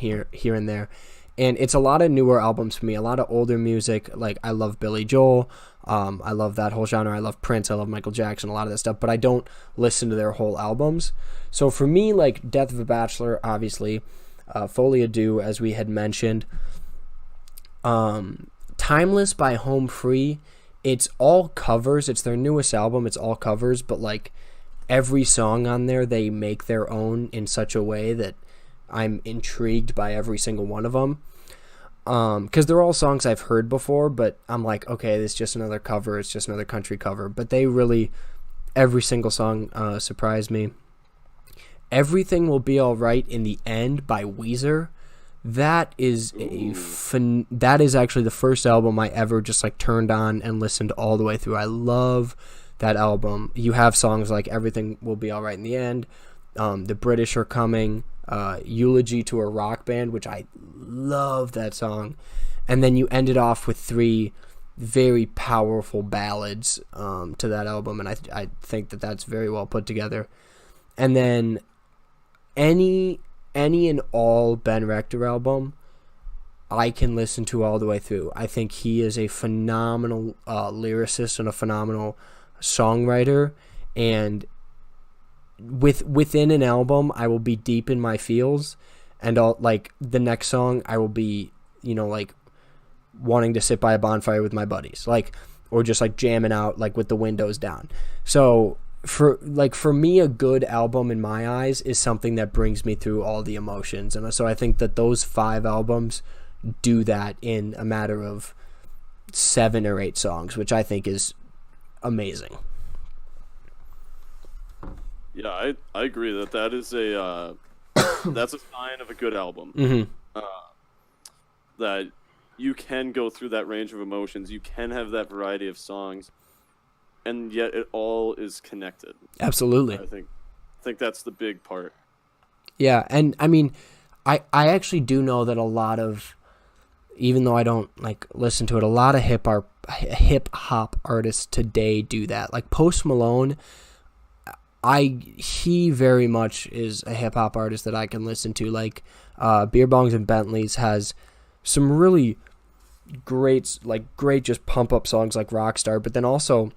there. And it's a lot of newer albums for me, a lot of older music. Like, I love Billy Joel. I love that whole genre. I love Prince. I love Michael Jackson, a lot of that stuff, but I don't listen to their whole albums. So for me, like, Death of a Bachelor, obviously, Folie à Deux, as we had mentioned. Timeless by Home Free. It's all covers. It's their newest album. It's all covers, but like every song on there, they make their own in such a way that I'm intrigued by every single one of them. Because they're all songs I've heard before, but I'm like, okay, it's just another cover. It's just another country cover. But they really, every single song surprised me. Everything Will Be Alright in the End by Weezer. That is that is actually the first album I ever just like turned on and listened all the way through. I love that album. You have songs like Everything Will Be Alright in the End, The British Are Coming, Eulogy to a Rock Band, which I love that song. And then you ended off with 3 very powerful ballads to that album, and I think that that's very well put together. And then any and all Ben Rector album I can listen to all the way through. I think he is a phenomenal lyricist and a phenomenal songwriter, and within an album I will be deep in my feels, and like the next song I will be, like wanting to sit by a bonfire with my buddies, like, or just like jamming out like with the windows down. So for me, a good album in my eyes is something that brings me through all the emotions. And so I think that those 5 albums do that in a matter of 7 or 8 songs, which I think is amazing.
Yeah, I agree that is a that's a sign of a good album.
Mm-hmm.
That you can go through that range of emotions, you can have that variety of songs, and yet it all is connected.
Absolutely.
I think that's the big part.
Yeah, and I mean, I actually do know that a lot of, even though I don't like listen to it, a lot of hip hop artists today do that. Like Post Malone, he very much is a hip hop artist that I can listen to. Like Beer Bongs and Bentleys has some really great just pump up songs like Rockstar, but then also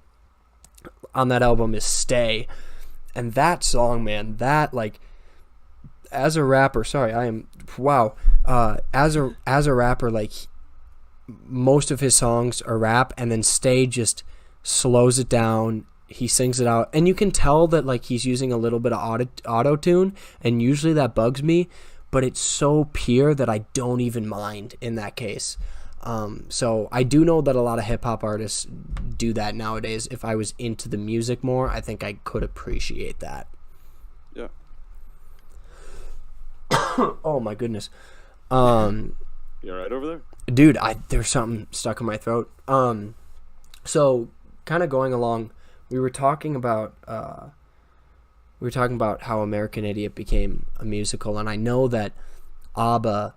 on that album is Stay, and that song, man, that like as a rapper, as a rapper, like most of his songs are rap, and then Stay just slows it down. He sings it out, and you can tell that like he's using a little bit of auto tune, and usually that bugs me, but it's so pure that I don't even mind in that case. So I do know that a lot of hip hop artists do that nowadays. If I was into the music more, I think I could appreciate that.
Yeah.
Oh my goodness.
You all right over there?
Dude, there's something stuck in my throat. So kind of going along, we were talking about how American Idiot became a musical, and I know that ABBA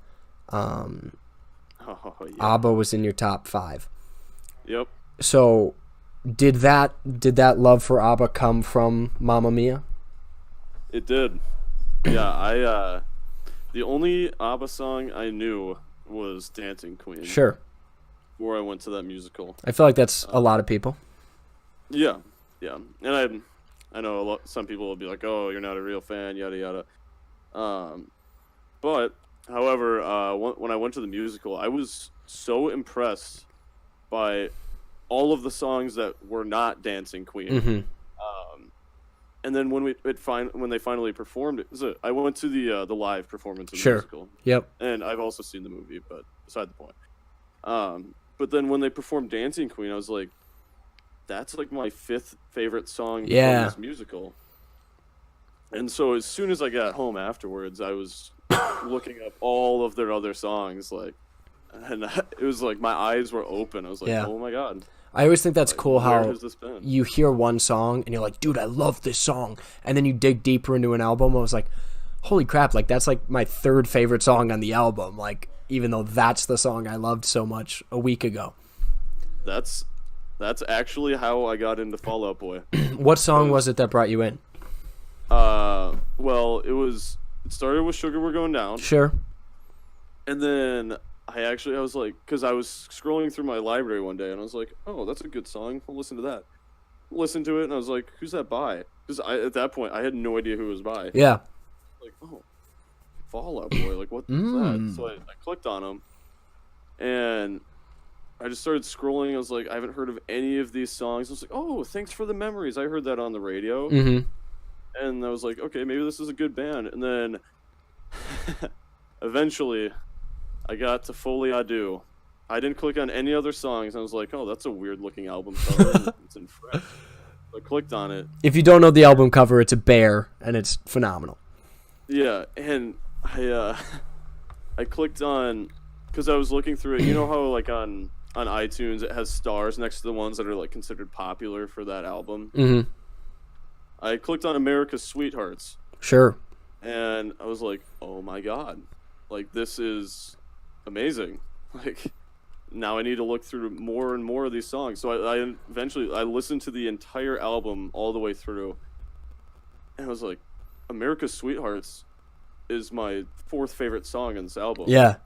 ABBA was in your top 5.
Yep.
So did that love for ABBA come from Mamma Mia?
It did. Yeah, the only ABBA song I knew was Dancing Queen.
Sure.
Before I went to that musical.
I feel like that's a lot of people.
Yeah. And I know some people will be like, "Oh, you're not a real fan," yada yada. But however, when I went to the musical, I was so impressed by all of the songs that were not Dancing Queen.
Mm-hmm.
And then when they finally performed it, I went to the live performance of the
Sure.
musical.
Yep.
And I've also seen the movie, but beside the point. But then when they performed Dancing Queen, I was like, that's like my 5th favorite song from this musical. And so as soon as I got home afterwards, I was looking up all of their other songs, and it was like my eyes were open. I was like, oh my God.
I always think that's cool how
has this been?
You hear one song and you're like, dude, I love this song. And then you dig deeper into an album. I was like, holy crap, like that's like my 3rd favorite song on the album. Like, even though that's the song I loved so much a week ago.
That's actually how I got into Fall Out Boy.
What song was it that brought you in?
Well, it started with Sugar We're Going Down.
Sure.
And then I was like, because I was scrolling through my library one day, and I was like, oh, that's a good song. I'll listen to that. Listened to it, and I was like, who's that by? Because at that point, I had no idea who it was by.
Yeah.
Like, oh, Fall Out Boy. Like, what's that? So I clicked on him, and I just started scrolling. I was like, I haven't heard of any of these songs. I was like, oh, Thanks for the Memories. I heard that on the radio.
Mm-hmm.
And I was like, okay, maybe this is a good band. And then eventually I got to Folie à Deux. I didn't click on any other songs. I was like, oh, that's a weird looking album cover. It's in French. I clicked on it.
If you don't know the album cover, it's a bear, and it's phenomenal.
Yeah, and I clicked on, because I was looking through it. You know how like on iTunes it has stars next to the ones that are like considered popular for that album.
Mm-hmm.
I clicked on America's Sweethearts.
Sure.
And I was like, oh my god, like this is amazing. Like now I need to look through more and more of these songs. So I eventually listened to the entire album all the way through, and I was like, America's Sweethearts is my fourth favorite song on this album.
Yeah.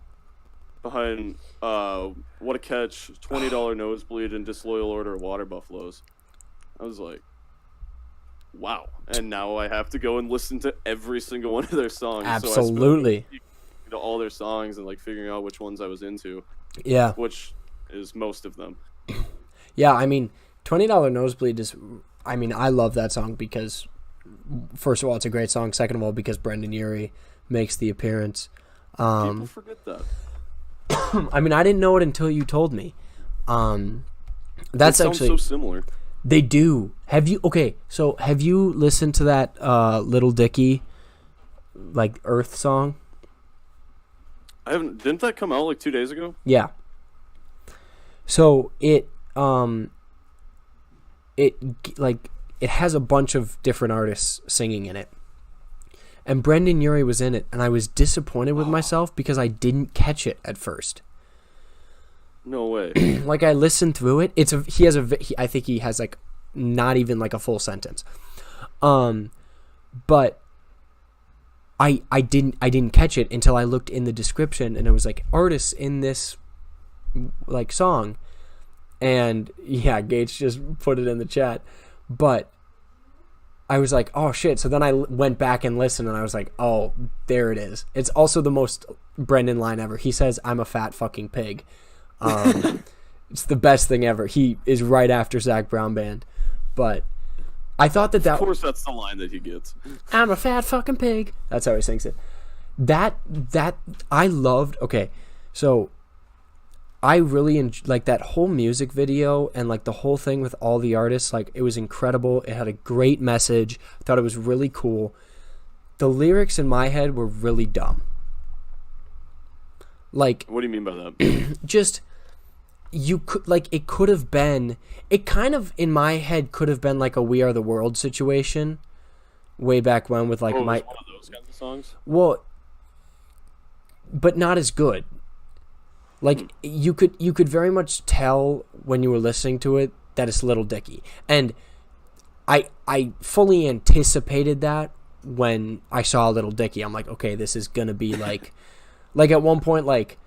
Behind What a Catch, $20 Nosebleed, and Disloyal Order of Water Buffaloes. I was like, wow. And now I have to go and listen to every single one of their songs.
Absolutely.
So I spent all their songs and like figuring out which ones I was into.
Yeah.
Which is most of them.
Yeah, I mean, $20 Nosebleed is, I mean, I love that song because, first of all, it's a great song. Second of all, because Brendan Urie makes the appearance.
People forget that.
I mean, I didn't know it until you told me. That's
it sounds
actually
so similar.
They do. Have you listened to that Little Dicky like Earth song?
I haven't. Didn't that come out like 2 days ago?
Yeah. So it has a bunch of different artists singing in it. And Brendan Urie was in it, and I was disappointed with myself because I didn't catch it at first.
No way.
Like I listened through it. I think he has like not even like a full sentence. But I didn't catch it until I looked in the description, and it was like artists in this like song. And yeah, Gates just put it in the chat. But I was like, oh shit. So then I went back and listened, and I was like, oh, there it is. It's also the most Brendan line ever. He says, "I'm a fat fucking pig." It's the best thing ever. He is right after Zach Brown Band. But I thought that
Of course, that's the line that he gets.
I'm a fat fucking pig. That's how he sings it. That I loved. Okay, so I really like that whole music video and like the whole thing with all the artists. Like it was incredible. It had a great message. I thought it was really cool. The lyrics in my head were really dumb. Like,
what do you mean by that?
Just you could like it could have been. It kind of in my head could have been like a We Are the World situation, way back when with like
one of those kinds of songs.
Well, but not as good. Like you could very much tell when you were listening to it that it's Little Dicky, and I fully anticipated that when I saw Little Dicky. I'm like, okay, this is gonna be like at one point, like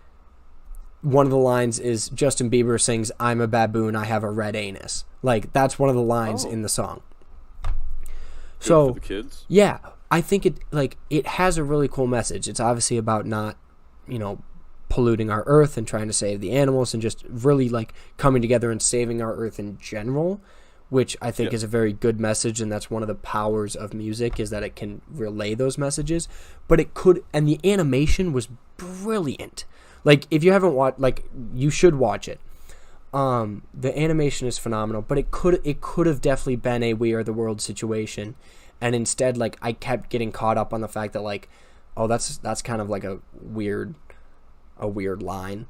one of the lines is Justin Bieber sings, "I'm a baboon, I have a red anus." Like that's one of the lines in the song.
Good
so
for the kids.
Yeah, I think it has a really cool message. It's obviously about not, polluting our earth and trying to save the animals and just really like coming together and saving our earth in general, which I think is a very good message, and that's one of the powers of music is that it can relay those messages. But it could, and the animation was brilliant. Like if you haven't watched, like you should watch it. The animation is phenomenal, but it could have definitely been a We Are the World situation, and instead like I kept getting caught up on the fact that like, oh, that's kind of like a weird line.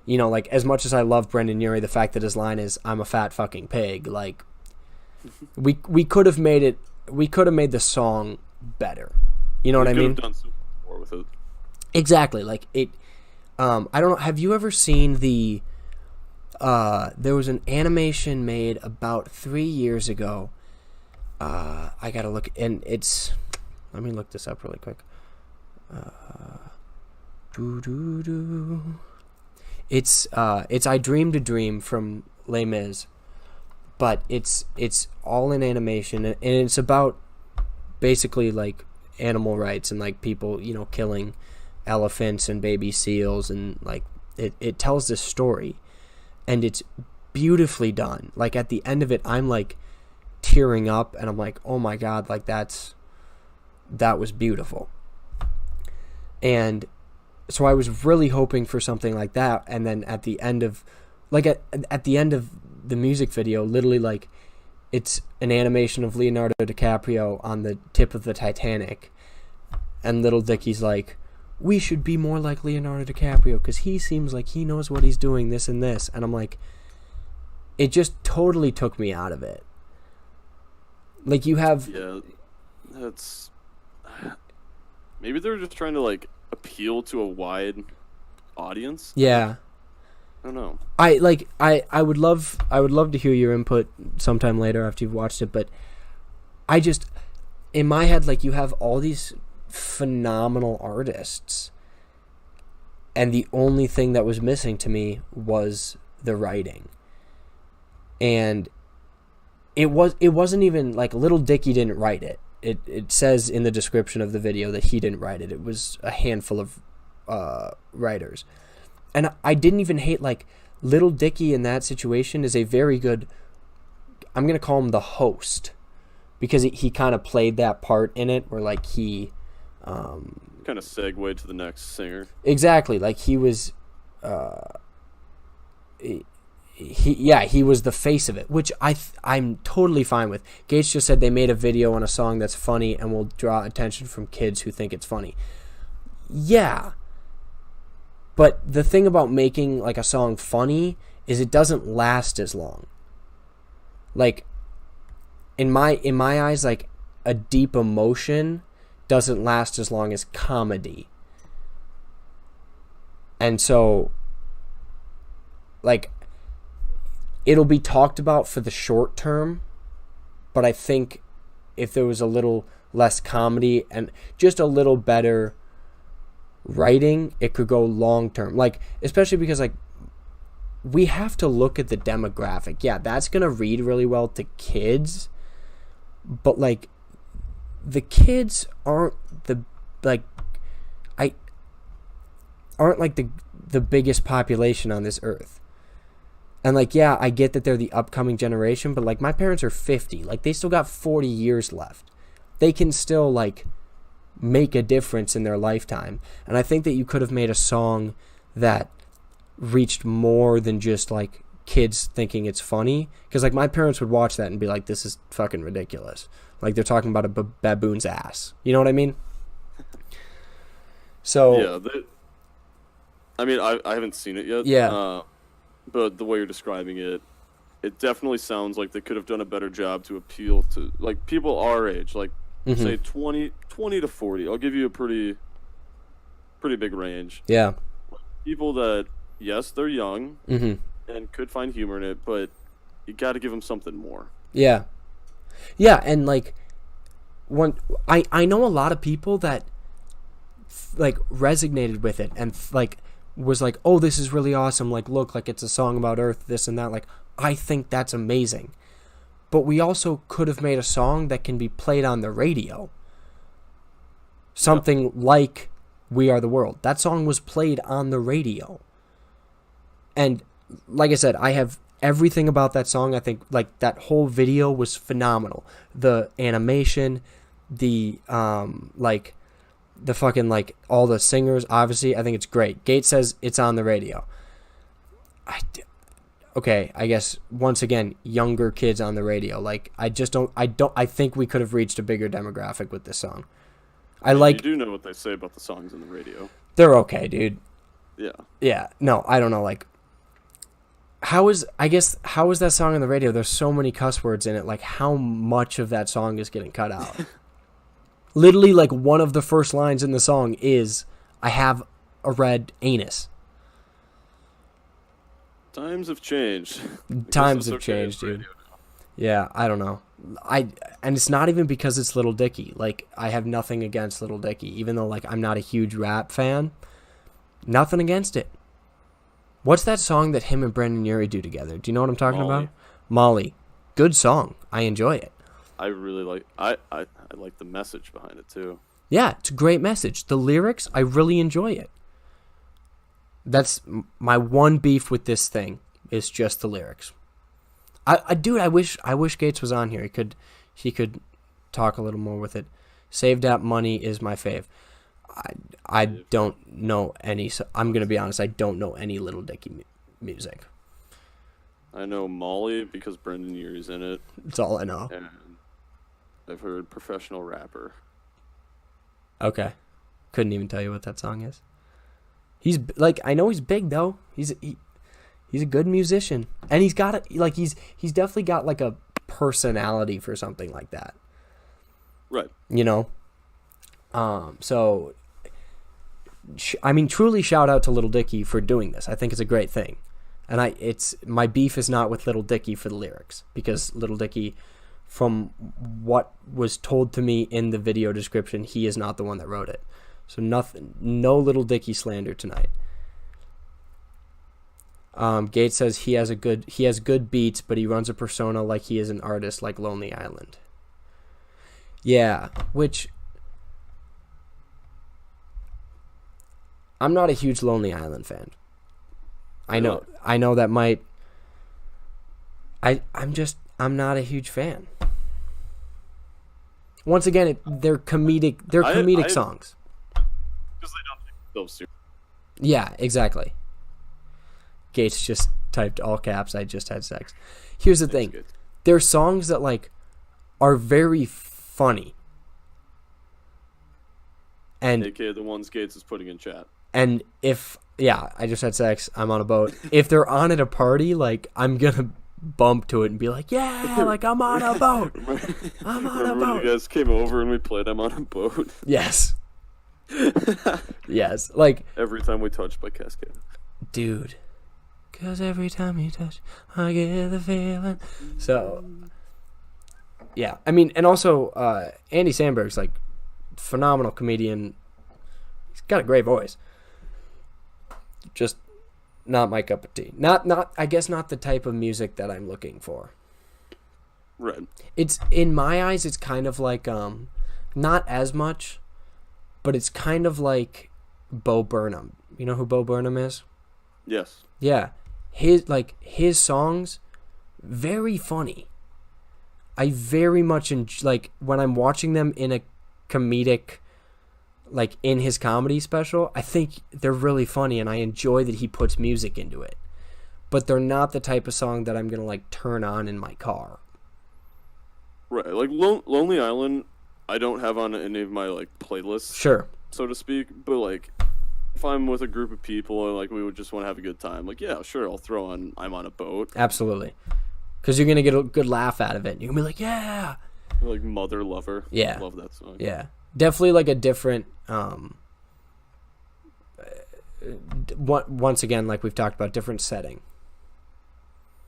Like as much as I love Brendan Urie, the fact that his line is "I'm a fat fucking pig," like we could have made the song better. You know what I mean?
Done some more with it.
Exactly. Like it. I don't know. Have you ever seen the? There was an animation made about 3 years ago. I gotta look, and it's. Let me look this up really quick. It's I Dreamed a Dream from Les Mis, but it's all in animation, and it's about basically like animal rights and like people killing elephants and baby seals, and like it tells this story, and it's beautifully done. Like at the end of it, I'm like tearing up, and I'm like, oh my god, like that was beautiful. And So I was really hoping for something like that, and then at the end of, like at the end of the music video, literally like it's an animation of Leonardo DiCaprio on the tip of the Titanic, and Little Dicky's like, we should be more like Leonardo DiCaprio because he seems like he knows what he's doing, this and this, and I'm like, it just totally took me out of it. Like you have,
Yeah, that's maybe they're just trying to like appeal to a wide audience.
yeah.
I don't know.
I would love to hear your input sometime later after you've watched it, but I just, in my head, like, you have all these phenomenal artists, and the only thing that was missing to me was the writing. And it wasn't even like Little Dicky didn't write it. It says in the description of the video that he didn't write it. It was a handful of writers. And I didn't even hate, like, Little Dicky in that situation is a very good, I'm going to call him the host, because he kind of played that part in it where, like, he
Kind of segue to the next singer.
exactly, like, he was he was the face of it, which I'm totally fine with. Gates just said they made a video on a song that's funny and will draw attention from kids who think it's funny. Yeah. But the thing about making like a song funny is it doesn't last as long. Like in my eyes, like a deep emotion doesn't last as long as comedy. And so like it'll be talked about for the short term, but I think if there was a little less comedy and just a little better writing, it could go long term. Like, especially because like we have to look at the demographic. Yeah, that's gonna read really well to kids, but like the kids aren't the biggest population on this earth. And like, yeah, I get that they're the upcoming generation, but like my parents are 50. Like they still got 40 years left. They can still like make a difference in their lifetime. And I think that you could have made a song that reached more than just like kids thinking it's funny. Because like my parents would watch that and be like, this is fucking ridiculous. Like they're talking about a baboon's ass. You know what I mean? So
Yeah, I mean, I haven't seen it yet.
Yeah.
But the way you're describing it, it definitely sounds like they could have done a better job to appeal to like people our age, like say 20 to 40. I'll give you a pretty big range.
Yeah.
People that, yes, they're young
Mm-hmm.
and could find humor in it, but you got to give them something more.
Yeah. Yeah, and like I know a lot of people that like resonated with it and like was like, oh, this is really awesome, like look, like it's a song about Earth, this and that. Like I think that's amazing, but we also could have made a song that can be played on the radio, something like We Are the World. That song was played on the radio, and like I said, I have everything about that song. I think like that whole video was phenomenal. The animation, the like the fucking like all the singers, obviously I think it's great. Gates says it's on the radio. Okay, I guess once again, younger kids on the radio. Like I think we could have reached a bigger demographic with this song.
You do know what they say about the songs on the radio.
They're okay, dude.
Yeah.
Yeah, no, I don't know, like how is that song on the radio? There's so many cuss words in it. Like how much of that song is getting cut out? Literally, like, one of the first lines in the song is, I have a red anus.
Times have changed.
Times have changed, dude. Yeah, I don't know. And it's not even because it's Little Dicky. Like, I have nothing against Little Dicky. Even though, like, I'm not a huge rap fan. Nothing against it. What's that song that him and Brandon Urie do together? Do you know what I'm talking about? Molly. Good song. I enjoy it.
I really like I like the message behind it too.
Yeah, it's a great message. The lyrics, I really enjoy it. That's my one beef with this thing is just the lyrics. Dude, I wish Gates was on here. He could talk a little more with it. Saved App Money is my fave. I don't know any. So I'm gonna be honest. I don't know any Little Dicky music.
I know Molly because Brendan Urie's in it.
That's all I know.
And I've heard Professional Rapper.
Okay, couldn't even tell you what that song is. He's like, I know he's big though. He's a good musician, and he's definitely got like a personality for something like that.
Right.
So I mean, truly shout out to Little Dicky for doing this. I think it's a great thing. And my beef is not with Little Dicky for the lyrics, because Little Dicky, from what was told to me in the video description, he is not the one that wrote it. So no Little Dicky slander tonight. Gates says he has good beats, but he runs a persona like he is an artist, like Lonely Island. Yeah, which I'm not a huge Lonely Island fan. I know that might. I'm not a huge fan. Once again, they're comedic. They're comedic songs.
Because they don't take themselves seriously.
Yeah, exactly. Gates just typed all caps. I just had sex. Here's the thing: they're songs that like are very funny. And
AKA the ones Gates is putting in chat.
And I just had sex. I'm on a boat. If they're on at a party, like, I'm gonna bump to it and be like, yeah, like, I'm on a boat. I'm on a boat.
When you guys came over and we played I'm on a boat.
Yes. Yes. Like,
every time we touch by Cascade.
Dude. 'Cause every time you touch, I get the feeling. So, yeah. I mean, and also, Andy Samberg's, like, phenomenal comedian. He's got a great voice. Just not my cup of tea. I guess not the type of music that I'm looking for.
Right.
It's, in my eyes, it's kind of like, not as much, but it's kind of like Bo Burnham. You know who Bo Burnham is?
Yes.
Yeah. His songs, very funny. I very much like when I'm watching them in a comedic, like in his comedy special, I think they're really funny, and I enjoy that he puts music into it. But they're not the type of song that I'm gonna like turn on in my car.
Right, like Lonely Island, I don't have on any of my like playlists,
Sure,
so to speak. But like, if I'm with a group of people and like we would just want to have a good time, like yeah, sure, I'll throw on I'm on a boat.
Absolutely, because you're gonna get a good laugh out of it. You're gonna be like, yeah.
Like Mother Lover.
Yeah,
love that song.
Yeah. Definitely like a different, once again, like we've talked about, different setting.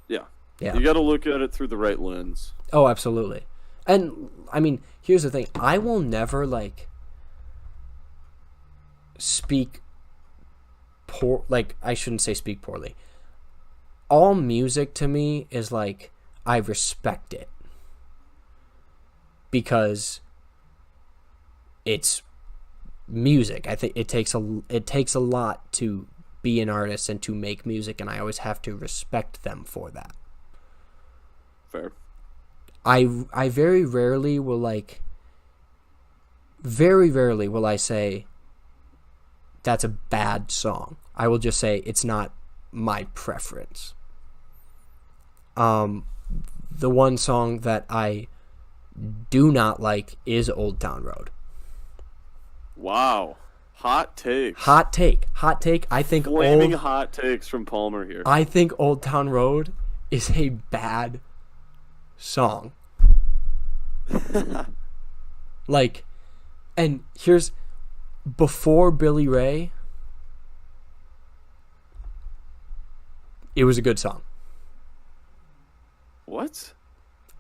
Yeah.
Yeah.
You got to look at it through the right lens.
Oh, absolutely. And, I mean, here's the thing. I will never, like, speak I shouldn't say speak poorly. All music to me is, like, I respect it. Because it's music. I think it takes a lot to be an artist and to make music, and I always have to respect them for that.
Fair.
I very rarely will I say that's a bad song. I will just say it's not my preference. The one song that I do not like is Old Town Road.
Wow. Hot take.
Hot take. I think
Flaming hot takes from Palmer here.
I think Old Town Road is a bad song. Like, and here's, before Billy Ray, it was a good song.
What?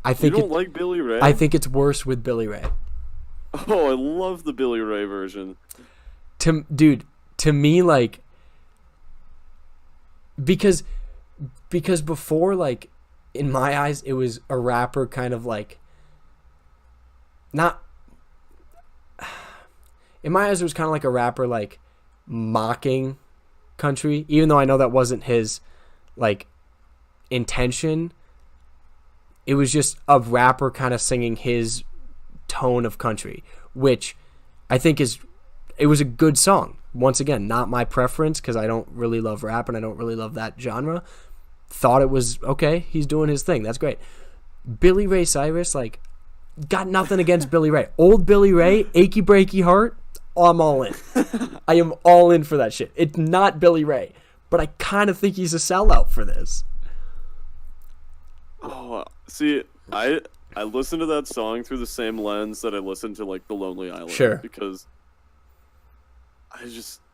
I think
you don't like Billy Ray?
I think it's worse with Billy Ray.
Oh, I love the Billy Ray version.
To me, like, because before, like, in my eyes, it was a rapper kind of like, not, in my eyes, it was kind of like a rapper, like, mocking country, even though I know that wasn't his, like, intention. It was just a rapper kind of singing his tone of country, which I think is it was a good song. Once again, not my preference because I don't really love rap and I don't really love that genre. Thought it was okay. He's doing his thing. That's great. Billy Ray Cyrus, like, got nothing against Billy Ray. Old Billy Ray, Achy Breaky Heart, I'm all in. I am all in for that shit. It's not Billy Ray, but I kind of think he's a sellout for this.
Oh, see, I listened to that song through the same lens that I listened to like The Lonely Island.
Sure.
Because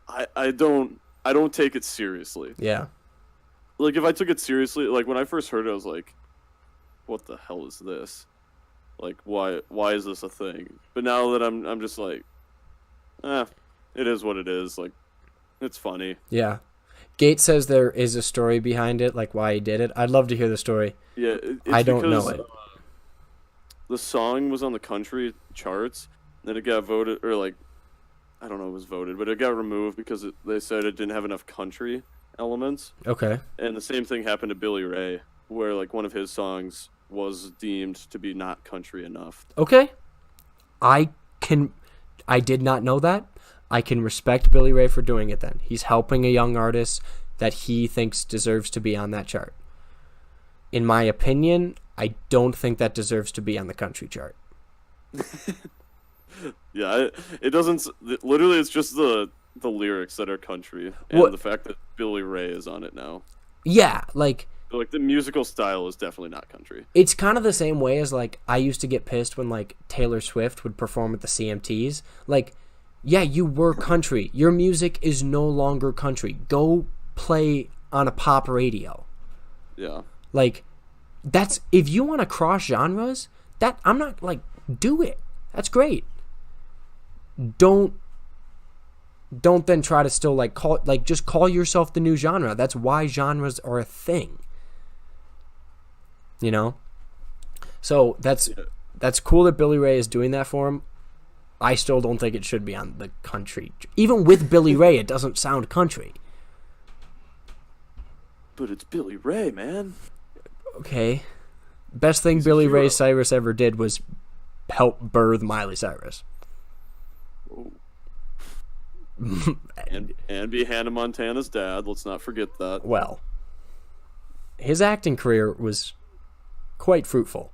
I don't take it seriously.
Yeah.
Like if I took it seriously, like when I first heard it, I was like, what the hell is this? Like why is this a thing? But now that I'm just like, it is what it is. Like, it's funny.
Yeah. Gates says there is a story behind it, like why he did it. I'd love to hear the story.
Yeah,
I don't know it.
The song was on the country charts, then it got voted, or like, I don't know, it was voted, but it got removed because they said it didn't have enough country elements.
Okay.
And the same thing happened to Billy Ray, where like one of his songs was deemed to be not country enough.
Okay. I did not know that. I can respect Billy Ray for doing it then. He's helping a young artist that he thinks deserves to be on that chart. In my opinion, I don't think that deserves to be on the country chart.
Yeah, it doesn't. Literally, it's just the lyrics that are country, and the fact that Billy Ray is on it now.
Yeah, like
the musical style is definitely not country.
It's kind of the same way as like I used to get pissed when like Taylor Swift would perform at the CMTs. Like, yeah, you were country. Your music is no longer country. Go play on a pop radio.
Yeah.
Like, that's, if you want to cross genres, that, I'm not like, do it. That's great. Don't then try to still like just call yourself the new genre. That's why genres are a thing. You know? So that's cool that Billy Ray is doing that for him. I still don't think it should be on the country. Even with Billy Ray, it doesn't sound country.
But it's Billy Ray, man.
Okay. Best thing Billy Ray Cyrus ever did was help birth Miley Cyrus.
and be Hannah Montana's dad. Let's not forget that.
Well, his acting career was quite fruitful.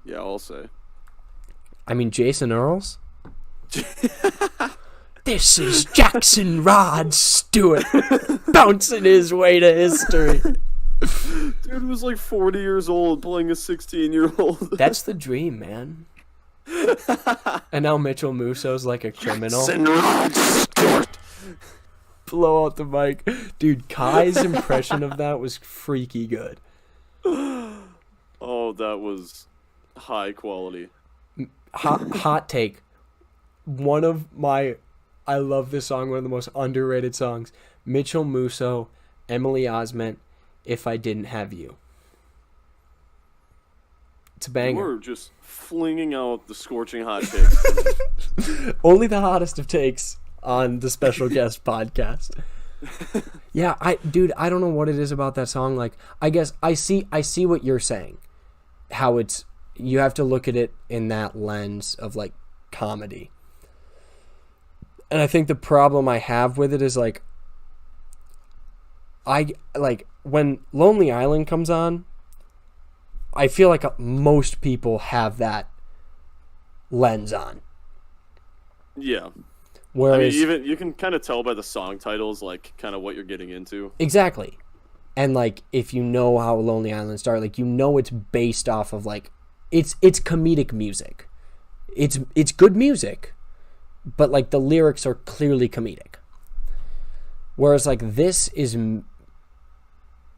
Yeah, I'll say.
I mean, Jason Earls? This is Jackson Rod Stewart bouncing his way to history.
Dude was like 40 years old playing a 16-year-old.
That's the dream, man. And now Mitchell Musso's like a criminal.
Jackson Rod Stewart.
Blow out the mic. Dude, Kai's impression of that was freaky good.
Oh, that was high quality.
Hot take. I love this song, one of the most underrated songs. Mitchell Musso, Emily Osment, If I Didn't Have You. It's a banger.
We're just flinging out the scorching hot takes.
Only the hottest of takes on the special guest podcast. Yeah, I don't know what it is about that song. Like, I guess I see what you're saying. How you have to look at it in that lens of like comedy. And I think the problem I have with it is like when Lonely Island comes on, I feel like most people have that lens on.
Yeah.
Whereas,
I mean, even you can kind of tell by the song titles, like kind of what you're getting into.
Exactly. And like if you know how Lonely Island started, like you know it's based off of like it's comedic music. It's good music, but like the lyrics are clearly comedic. Whereas like this is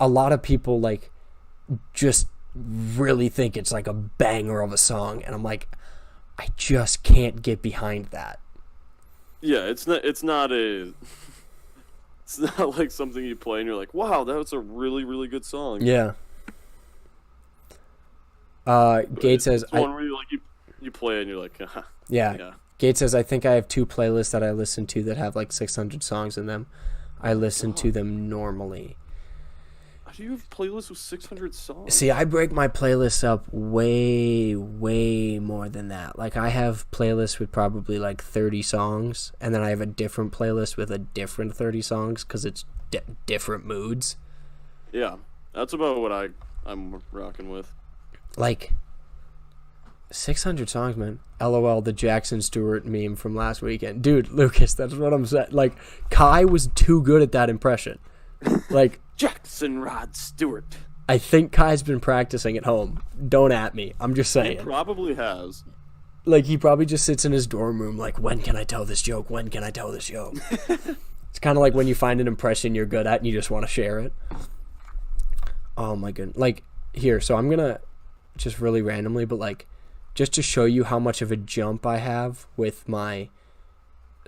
a lot of people like just really think it's like a banger of a song, and I'm like, I just can't get behind that.
Yeah, it's not like something you play and you're like, wow, that's a really, really good song.
Yeah. Gates says,
it's one where you play and you're like,
yeah. Gates says, I think I have 2 playlists that I listen to that have like 600 songs in them. I listen to them normally.
How do you have playlists with 600 songs?
See, I break my playlists up way, way more than that. Like, I have playlists with probably like 30 songs, and then I have a different playlist with a different 30 songs because it's different moods.
Yeah, that's about what I'm rocking with.
Like, 600 songs, man. LOL, the Jackson Stewart meme from last weekend. Dude, Lucas, that's what I'm saying. Like, Kai was too good at that impression. Like,
Jackson Rod Stewart.
I think Kai's been practicing at home. Don't at me. I'm just saying.
He probably has.
Like, he probably just sits in his dorm room like, when can I tell this joke? When can I tell this joke? It's kind of like when you find an impression you're good at and you just want to share it. Oh, my goodness. Like, here, so I'm going to just really randomly, but, like, just to show you how much of a jump I have with my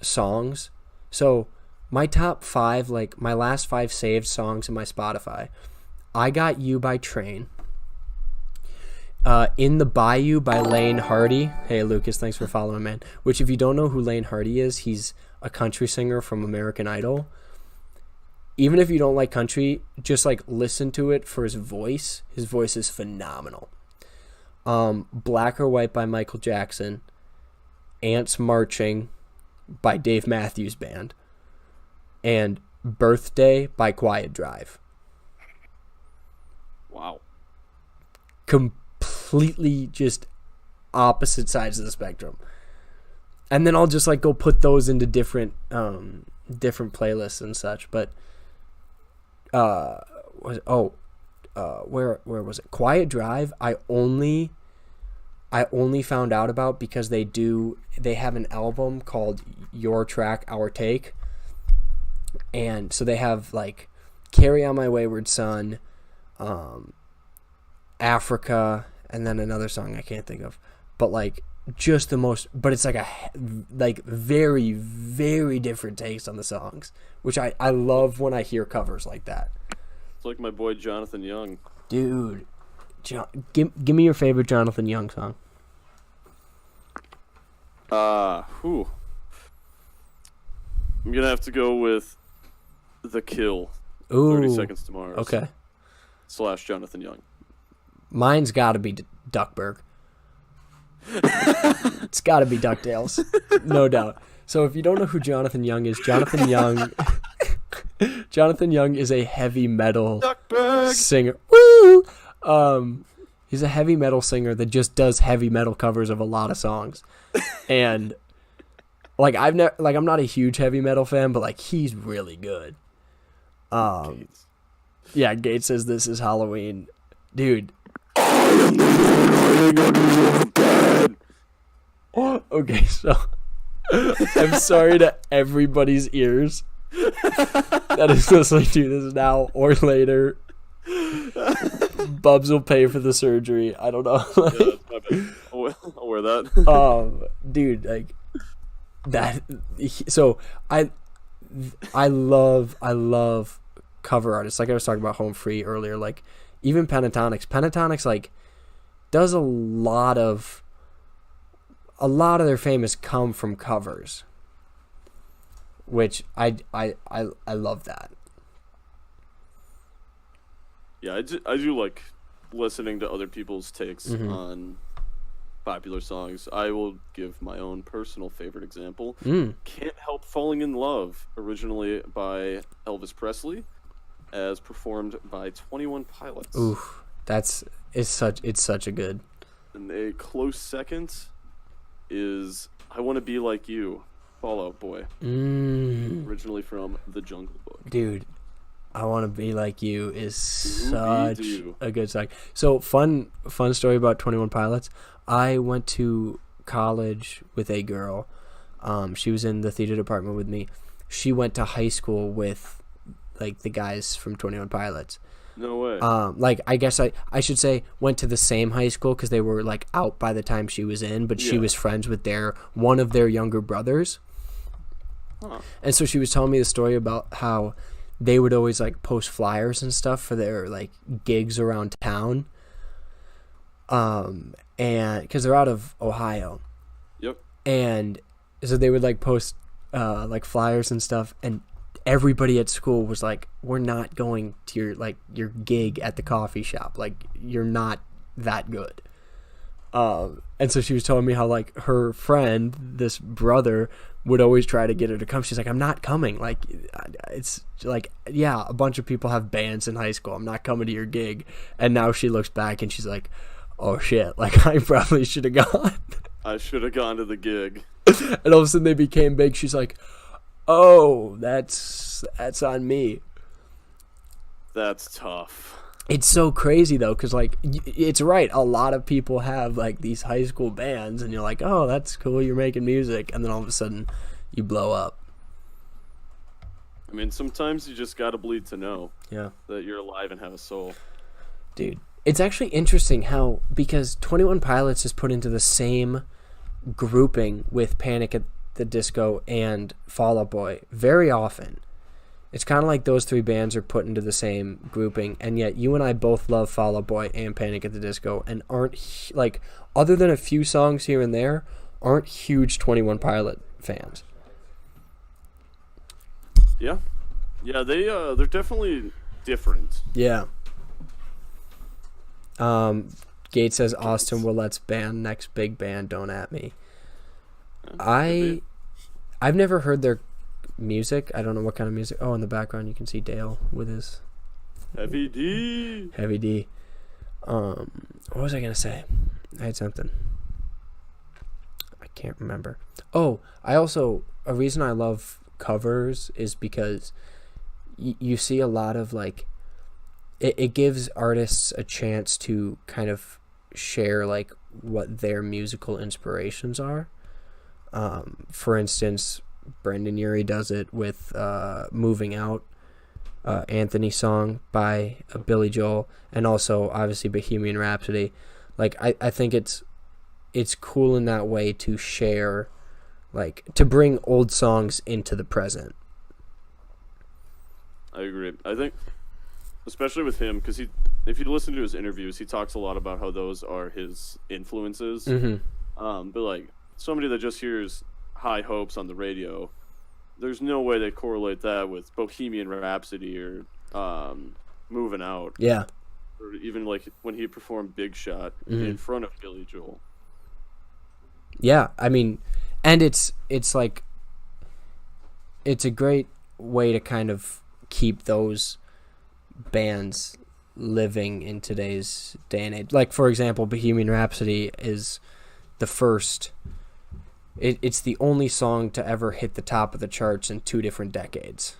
songs. So, my top 5, like, my last 5 saved songs in my Spotify. I Got You by Train. In the Bayou by Lane Hardy. Hey, Lucas, thanks for following, man. Which, if you don't know who Lane Hardy is, he's a country singer from American Idol. Even if you don't like country, just, like, listen to it for his voice. His voice is phenomenal. Black or White by Michael Jackson. Ants Marching by Dave Matthews Band. And Birthday by Quiet Drive.
Wow.
Completely just opposite sides of the spectrum. And then I'll just like go put those into different playlists and such. But where was it? Quiet Drive I only found out about because they have an album called Your Track Our Take. And so they have like Carry On My Wayward Son, Africa, and then another song I can't think of. But like just the most, but it's like very, very different takes on the songs, which I love when I hear covers like that.
It's like my boy Jonathan Young.
Dude, give me your favorite Jonathan Young song.
I'm gonna have to go with The Kill.
Ooh,
30 Seconds to Mars.
Okay.
/ Jonathan Young.
Mine's got to be Duckburg. It's got to be DuckTales, no doubt. So if you don't know who Jonathan Young is, Jonathan Young is a heavy metal singer. Woo! He's a heavy metal singer that just does heavy metal covers of a lot of songs. And like I'm not a huge heavy metal fan, but like he's really good.
Gates.
Yeah, Gates says this is Halloween. Dude. Okay, so I'm sorry to everybody's ears that is listening to this now or later. Bubs will pay for the surgery. I don't know.
Yeah, that's my bad. I'll wear that.
Dude, like that. So I love cover artists. Like I was talking about Home Free earlier. Like even Pentatonics. Pentatonics like does a lot of their fame has come from covers, which I love that.
Yeah, I do like listening to other people's takes on popular songs. I will give my own personal favorite example. Can't Help Falling in Love, originally by Elvis Presley, as performed by 21 Pilots.
Oof, it's such a good.
And a close second is I Want to Be Like You, Fall Out Boy, originally from The Jungle Book.
Dude, I Want to Be Like You is such a good song. So fun story about 21 Pilots. I went to college with a girl. She was in the theater department with me. She went to high school with like the guys from 21 Pilots.
No way.
Like I guess I should say went to the same high school because they were like out by the time she was in, but she was friends with one of their younger brothers. Huh. And so she was telling me the story about how they would always like post flyers and stuff for their like gigs around town. And because they're out of Ohio.
Yep.
And so they would like post like flyers and stuff, and everybody at school was like, we're not going to your gig at the coffee shop. Like, you're not that good. And so she was telling me how, like, her friend, this brother, would always try to get her to come. She's like, I'm not coming. Like, it's like, yeah, a bunch of people have bands in high school. I'm not coming to your gig. And now she looks back and she's like, oh shit, like, I probably should have gone.
I should have gone to the gig.
And all of a sudden they became big. She's like, oh, that's on me.
That's tough.
It's so crazy, though, because, like, it's right. A lot of people have, like, these high school bands, and you're like, oh, that's cool, you're making music. And then all of a sudden, you blow up.
I mean, sometimes you just gotta bleed to know
that
you're alive and have a soul.
Dude, it's actually interesting how, because 21 Pilots is put into the same grouping with Panic at the Disco and Fall Out Boy very often. It's kind of like those three bands are put into the same grouping, and yet you and I both love Fall Out Boy and Panic at the Disco, and aren't, like, other than a few songs here and there, aren't huge 21 Pilot fans.
Yeah, they're definitely different.
Yeah. Gates says Austin Willette's band, next big band, don't at me. I've never heard their music. I don't know what kind of music. Oh, in the background you can see Dale with his
Heavy D.
What was I gonna say? I had something. I can't remember. Oh, a reason I love covers is because you see a lot of, like, it gives artists a chance to kind of share, like, what their musical inspirations are. For instance, Brendan Urie does it with Moving Out, Anthony song by Billy Joel, and also obviously Bohemian Rhapsody. Like, I think it's cool in that way to share, like, to bring old songs into the present.
I agree. I think, especially with him, because if you listen to his interviews, he talks a lot about how those are his influences.
Mm-hmm.
But, like, somebody that just hears High Hopes on the radio, there's no way they correlate that with Bohemian Rhapsody or Moving Out.
Yeah.
Or even, like, when he performed Big Shot in front of Billy Joel.
Yeah, I mean, and it's like, it's a great way to kind of keep those bands living in today's day and age. Like, for example, Bohemian Rhapsody is the first... It's the only song to ever hit the top of the charts in 2 different decades.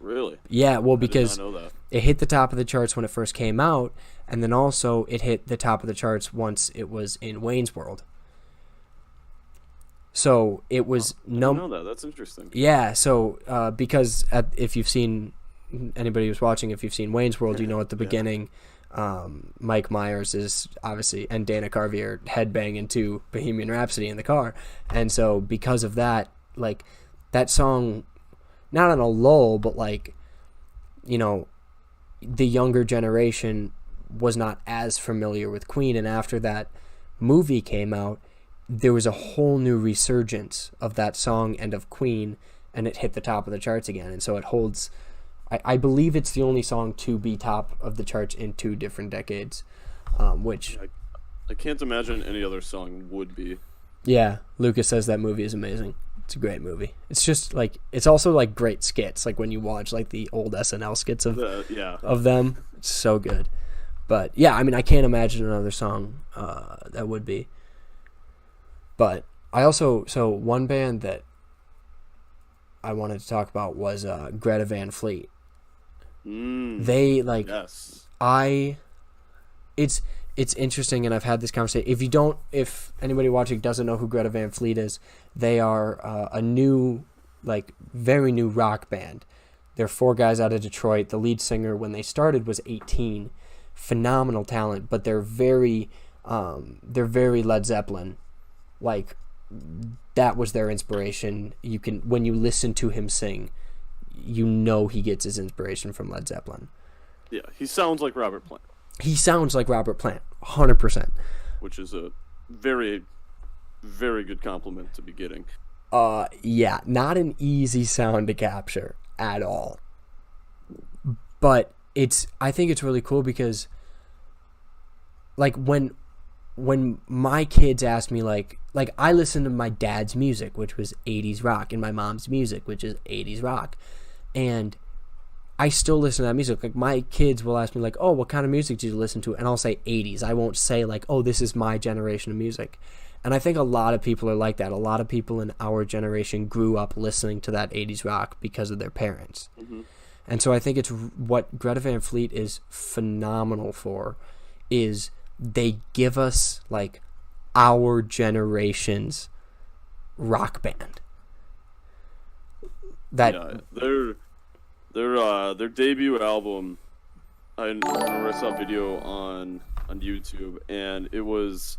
Really?
Yeah, well, because
I did not know that.
It hit the top of the charts when it first came out, and then also it hit the top of the charts once it was in Wayne's World. So it was
I didn't know that. That's interesting.
Yeah, so because if you've seen, anybody who's watching, if you've seen Wayne's World, you know at the beginning, Mike Myers is obviously, and Dana Carvey are headbanging to Bohemian Rhapsody in the car. And so because of that, like, that song, not on a lull, but, like, you know, the younger generation was not as familiar with Queen. And after that movie came out, there was a whole new resurgence of that song and of Queen, and it hit the top of the charts again. And so it holds, I believe it's the only song to be top of the charts in 2 different decades, which...
I can't imagine any other song would be.
Yeah, Lucas says that movie is amazing. It's a great movie. It's just, like, it's also, like, great skits. Like, when you watch, like, the old SNL skits of them, it's so good. But, yeah, I mean, I can't imagine another song that would be. But I also, so one band that I wanted to talk about was Greta Van Fleet. They, like,
yes.
It's interesting, and I've had this conversation. If anybody watching doesn't know who Greta Van Fleet is, they are a new, like, very new rock band. They're 4 guys out of Detroit. The lead singer, when they started, was 18. Phenomenal talent, but they're very Led Zeppelin. Like, that was their inspiration. When you listen to him sing, you know he gets his inspiration from Led Zeppelin.
Yeah, he sounds like Robert Plant.
He sounds like Robert Plant, 100%.
Which is a very, very good compliment to be getting.
Yeah, not an easy sound to capture. at all. But I think it's really cool because, like, when my kids ask me, like I listen to my dad's music, which was 80s rock, and my mom's music, which is 80s rock, and I still listen to that music. Like, my kids will ask me, like, oh, what kind of music do you listen to? And I'll say 80s. I won't say, like, oh, this is my generation of music. And I think a lot of people are like that. A lot of people in our generation grew up listening to that 80s rock because of their parents.
Mm-hmm.
And so I think it's what Greta Van Fleet is phenomenal for is they give us, like, our generation's rock band.
Their debut album, I remember I saw a video on YouTube, and it was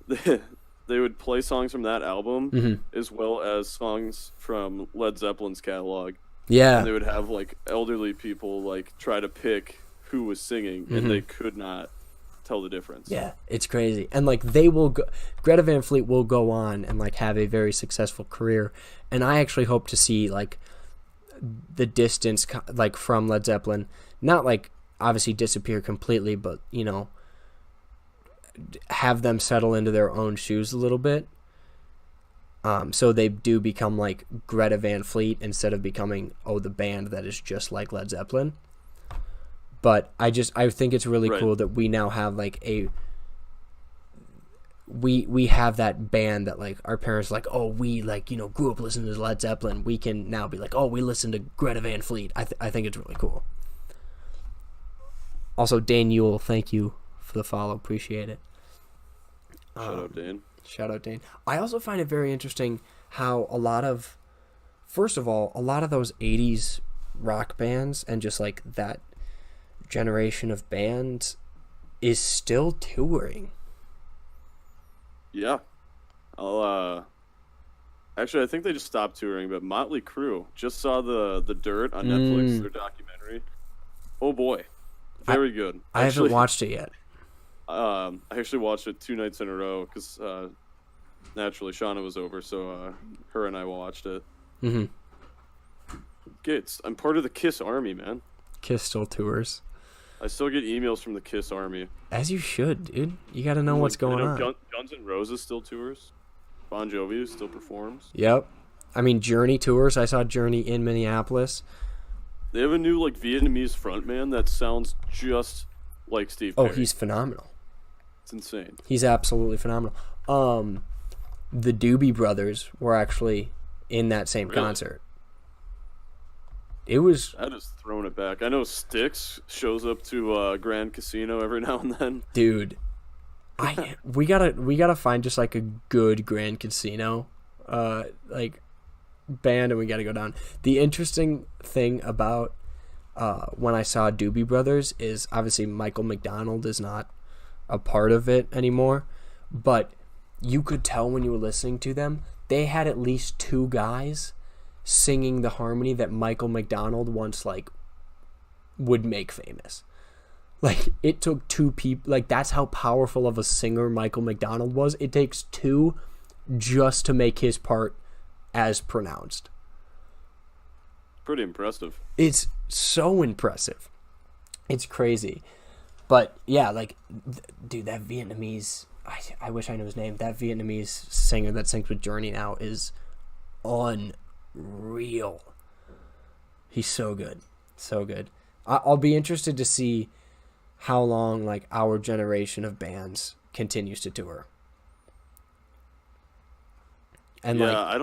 they would play songs from that album
Mm-hmm.
as well as songs from Led Zeppelin's catalog.
Yeah.
And they would have, like, elderly people, like, try to pick who was singing,
Mm-hmm.
and they could not tell the difference.
Yeah, it's crazy. And, like, they will go, Greta Van Fleet will go on and, like, have a very successful career. And I actually hope to see, like, the distance, like, from Led Zeppelin, not, like, obviously disappear completely, but, you know, have them settle into their own shoes a little bit. So they do become, like, Greta Van Fleet instead of becoming, the band that is just like Led Zeppelin. But I think it's really cool that we now have, like, we have that band that, like, our parents, like, oh, we, like, you know, grew up listening to Led Zeppelin. We can now be like, oh, we listen to Greta Van Fleet. I think it's really cool. Also, Dane Ewell, thank you for the follow. Appreciate it.
Shout out Dane.
I also find it very interesting how first of all, a lot of those 80s rock bands and just, like, that generation of bands is still touring.
Yeah. Actually, I think they just stopped touring, but Motley Crue, just saw the Dirt on Netflix, their documentary. Oh boy. Very good.
I haven't watched it yet.
I actually watched it 2 nights in a row because naturally Shauna was over, so her and I watched it.
Mm-hmm.
I'm part of the Kiss Army, man.
Kiss still tours.
I still get emails from the Kiss Army.
As you should, dude. You got to know what's going on.
Guns N' Roses still tours. Bon Jovi still performs.
Yep. I mean, Journey tours. I saw Journey in Minneapolis.
They have a new, like, Vietnamese frontman that sounds just like Steve Perry.
Oh, he's phenomenal.
It's insane.
He's absolutely phenomenal. The Doobie Brothers were actually in that same concert. It was.
I just throwing it back. I know Styx shows up to Grand Casino every now and then.
Dude, we gotta find just, like, a good Grand Casino, like, band, and we gotta go down. The interesting thing about when I saw Doobie Brothers is obviously Michael McDonald is not a part of it anymore, but you could tell when you were listening to them, they had at least 2 guys singing the harmony that Michael McDonald once, like, would make famous. Like, it took 2 people. Like, that's how powerful of a singer Michael McDonald was. It takes 2 just to make his part as pronounced.
Pretty impressive.
It's so impressive. It's crazy. But, yeah, like, dude, that Vietnamese... I wish I knew his name. That Vietnamese singer that sings with Journey now is unreal. He's so good. So good. I'll be interested to see how long, like, our generation of bands continues to tour. And,
yeah,
like,
I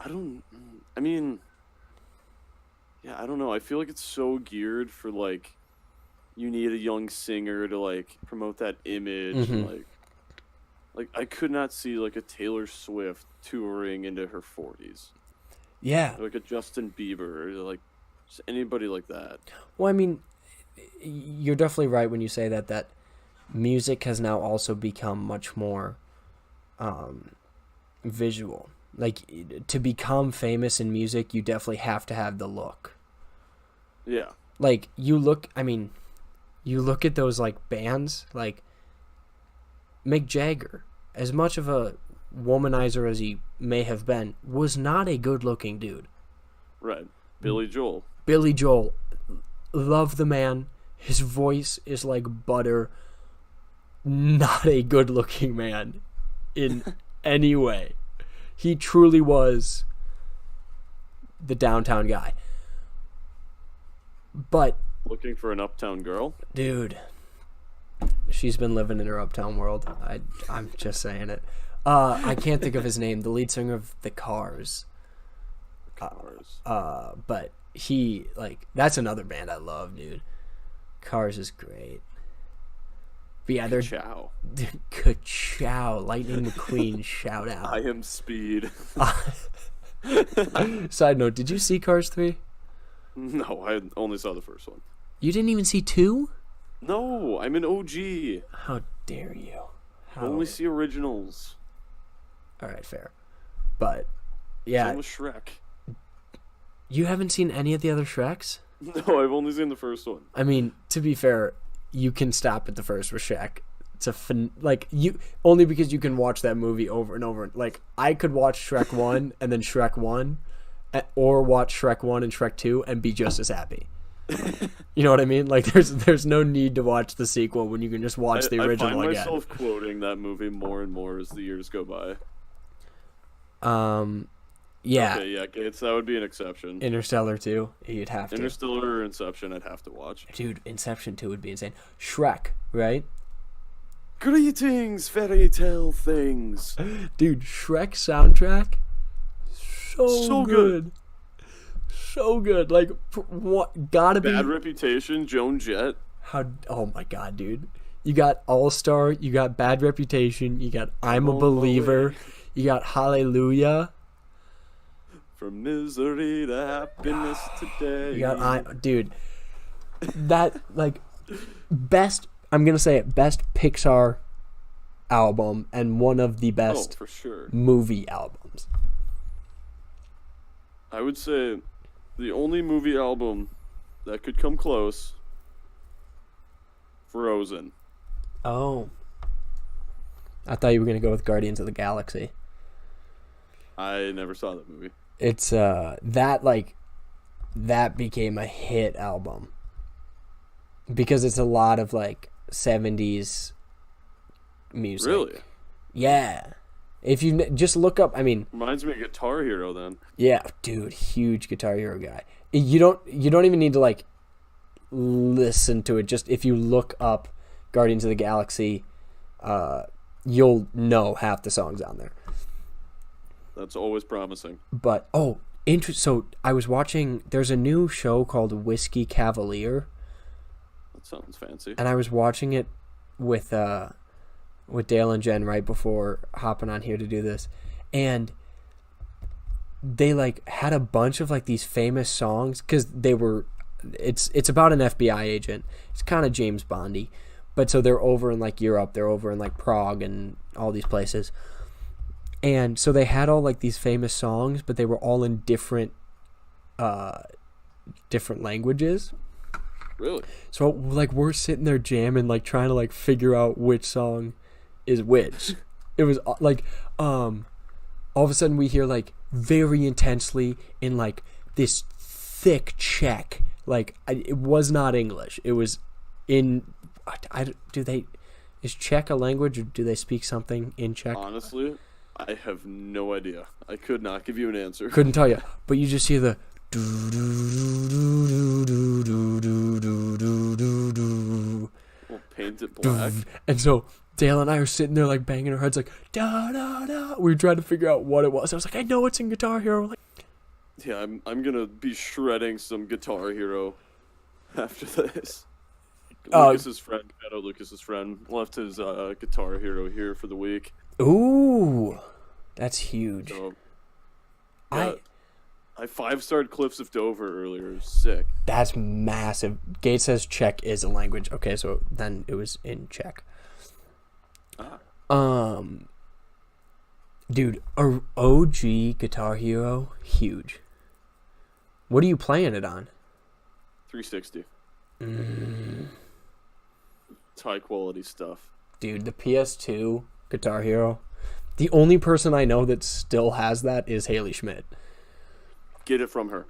don't know. I feel like it's so geared for, like, you need a young singer to, like, promote that image.
Mm-hmm.
And, like, I could not see, like, a Taylor Swift touring into her 40s.
Yeah.
Or, like, a Justin Bieber, or, like, just anybody like that.
Well, I mean, you're definitely right when you say that music has now also become much more visual. Like, to become famous in music, you definitely have to have the look.
Yeah.
Like, you look at those, like, bands, like, Mick Jagger, as much of a womanizer as he may have been, was not a good-looking dude.
Right. Billy Joel.
Billy Joel. Love the man. His voice is like butter. Not a good-looking man in any way. He truly was the downtown guy. But
Looking for an uptown girl?
dude, she's been living in her uptown world. I'm just saying it. I can't think of his name. The lead singer of the Cars.
Cars.
But he that's another band I love, dude. Cars is great. But yeah, they're
Ciao.
Ka-chow, Lightning McQueen, shout out.
I am Speed.
Side note, did you see Cars 3?
No, I only saw the first one.
You didn't even see 2?
No, I'm an OG.
How dare you?
I only see originals.
Alright, fair. But, yeah.
Same with Shrek.
You haven't seen any of the other Shreks?
No, I've only seen the first one.
I mean, to be fair, you can stop at the first with Shrek. It's only because you can watch that movie over and over. Like, I could watch Shrek 1 and then Shrek 1, or watch Shrek 1 and Shrek 2 and be just as happy. You know what I mean? Like, there's no need to watch the sequel when you can just watch the original again.
I find myself quoting that movie more and more as the years go by.
Yeah.
Okay, yeah, Gates, that would be an exception.
Interstellar 2, you'd have to.
Interstellar or Inception, I'd have to watch.
Dude, Inception 2 would be insane. Shrek, right?
Greetings, fairy tale things.
Dude, Shrek soundtrack, so good. So good. Like, what? Gotta be.
Bad Reputation, Joan Jett.
Oh my god, dude. You got All Star, you got Bad Reputation, you got I'm a Believer, you got Hallelujah.
From misery to happiness today.
You got dude. That best. I'm gonna say it. Best Pixar album and one of the best
for sure.
movie albums.
I would say the only movie album that could come close. Frozen.
Oh. I thought you were gonna go with Guardians of the Galaxy.
I never saw that movie.
It's that became a hit album because it's a lot of 70s music.
Really?
Yeah. If you just look up, I mean,
reminds me of Guitar Hero then.
Yeah, dude, huge Guitar Hero guy. You don't even need to listen to it. Just if you look up Guardians of the Galaxy, you'll know half the songs on there.
That's always promising.
But so I was watching. There's a new show called Whiskey Cavalier.
That sounds fancy.
And I was watching it with Dale and Jen right before hopping on here to do this, and they had a bunch of these famous songs because they were. It's about an FBI agent. It's kind of James Bondy, but so they're over in Europe. They're over in Prague and all these places. And so they had all these famous songs, but they were all in different languages.
Really?
So we're sitting there jamming, trying to figure out which song is which. It was all of a sudden we hear very intensely in this thick Czech. It was not English. It was in. Is Czech a language, or do they speak something in Czech?
Honestly, I have no idea. I could not give you an answer.
Couldn't tell you. But you just hear the
We'll paint it black.
And so Dale and I are sitting there banging our heads da da da. We were trying to figure out what it was. I was I know it's in Guitar Hero.
Yeah, I'm gonna be shredding some Guitar Hero after this. Lucas's friend, shout out Lucas's friend, left his Guitar Hero here for the week.
Ooh, that's huge.
So, I 5-starred Cliffs of Dover earlier. It was sick.
That's massive. Gates says Czech is a language. Okay, so then it was in Czech. Dude, OG Guitar Hero, huge. What are you playing it on?
360. It's high quality stuff.
Dude, the PS2 Guitar Hero. The only person I know that still has that is Haley Schmidt.
Get it from her.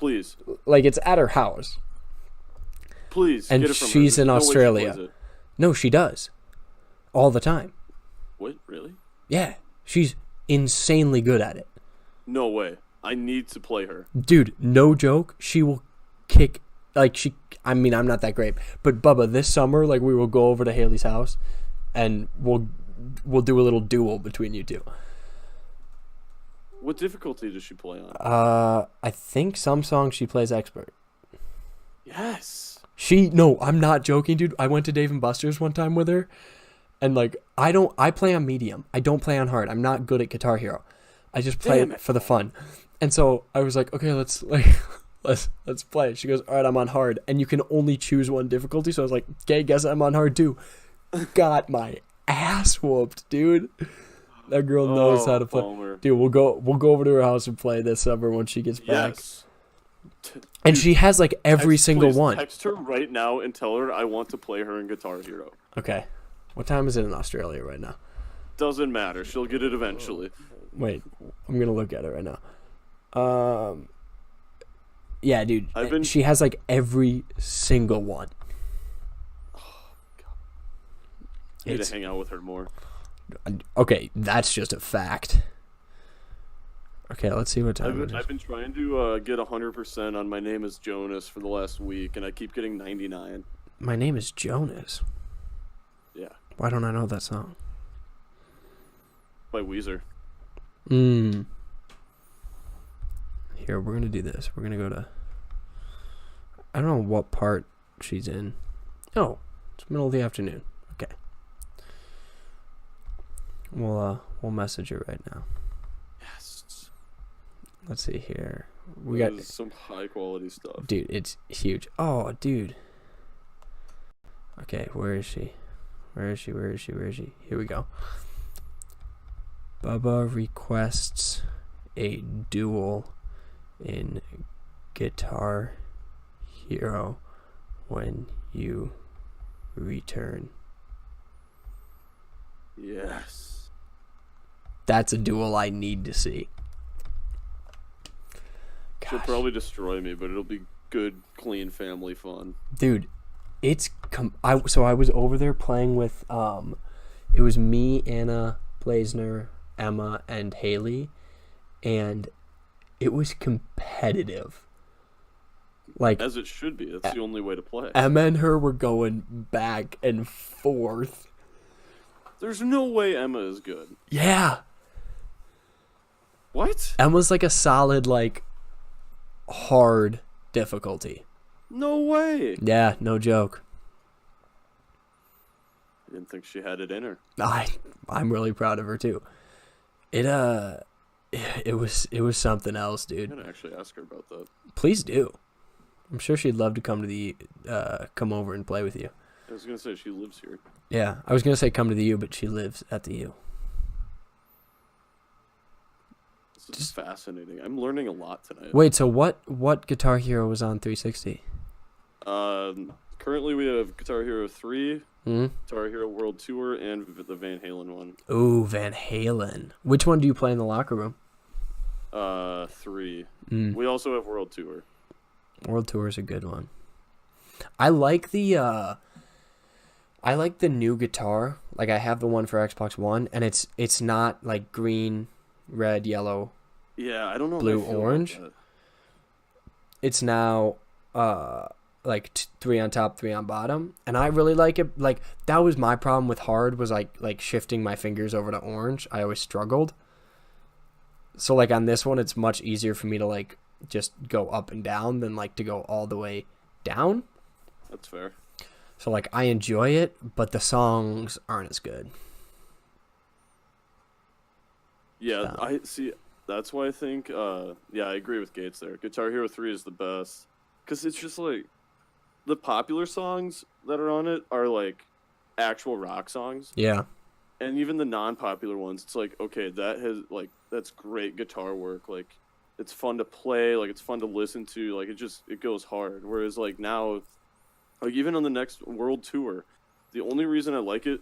Please.
Like, it's at her house.
Please.
And
get it from
she's
her.
in
There's no way she
Australia.
plays it.
No, she does. All the time.
What? Really?
Yeah. She's insanely good at it.
No way. I need to play her.
Dude, no joke. She will kick. Like, I mean, I'm not that great. But, Bubba, this summer, like, we will go over to Haley's house and we'll do a little duel between you two.
What difficulty does she play on?
I think some songs she plays expert.
Yes.
No, I'm not joking, dude. I went to Dave & Buster's one time with her, and like I play on medium. I don't play on hard. I'm not good at Guitar Hero. I just play it for the fun. And so I was like, okay, let's play. She goes, all right, I'm on hard, and you can only choose one difficulty. So I was like, okay, guess I'm on hard too. Got my ass whooped, dude. That girl knows how to play.
Palmer.
Dude, we'll go over to her house and play this summer when she gets back.
Yes.
And she has like every single
please
one.
Text her right now and tell her I want to play her in Guitar Hero.
Okay. What time is it in Australia right now?
Doesn't matter. She'll get it eventually.
Wait, I'm gonna look at it right now. Yeah, dude. She has like every single one.
I need to hang out with her more.
Okay, that's just a fact. Okay, let's see what time it is.
I've been trying to get 100% on My Name is Jonas for the last week, and I keep getting 99.
My Name is Jonas.
Yeah.
Why don't I know that song?
By Weezer.
Here, we're gonna do this. We're gonna go to. I don't know what part she's in. Oh, it's middle of the afternoon. Okay. We'll message her right now.
Yes.
Let's see here. We
That
got
is some high quality stuff.
Dude, it's huge. Oh, dude. Okay, where is she? Where is she? Here we go. Bubba requests a duel in Guitar Hero when you return.
Yes.
That's a duel I need to see.
She'll probably destroy me, but it'll be good, clean family fun.
Dude, so I was over there playing with it was me, Anna, Blazner, Emma, and Haley, and it was competitive. Like,
as it should be. That's the only way to play.
Emma and her were going back and forth.
There's no way Emma is good.
Yeah.
What?
Emma's like a solid, like, hard difficulty.
No way.
Yeah, no joke.
I didn't think she had it in her.
I'm really proud of her too. It was something else, dude.
I'm gonna actually ask her about that.
Please do. I'm sure she'd love to come come over and play with you.
I was gonna say she lives here.
Yeah, I was gonna say come to the U, but she lives at the U.
This is fascinating. I'm learning a lot tonight.
Wait, so what Guitar Hero was on 360?
Currently we have Guitar Hero 3,
Mm-hmm.
Guitar Hero World Tour, and the Van Halen one.
Ooh, Van Halen. Which one do you play in the locker room?
3. We also have World Tour.
World Tour is a good one. I like the new guitar. Like, I have the one for Xbox One, and it's not like green, red, yellow.
Yeah, I don't know.
Blue,
if I feel
orange.
Like that.
It's now like 3 on top, 3 on bottom, and I really like it. Like, that was my problem with hard, was like shifting my fingers over to orange. I always struggled. So like on this one, it's much easier for me to like just go up and down than like to go all the way down.
That's fair.
So like I enjoy it, but the songs aren't as good.
Yeah, I see. That's why I think. Yeah, I agree with Gates there. Guitar Hero 3 is the best because it's just like the popular songs that are on it are like actual rock songs.
Yeah.
And even the non-popular ones, it's like, okay, that's great guitar work. Like, it's fun to play. Like, it's fun to listen to. Like, it goes hard. Whereas like now, like even on the next World Tour, the only reason I like it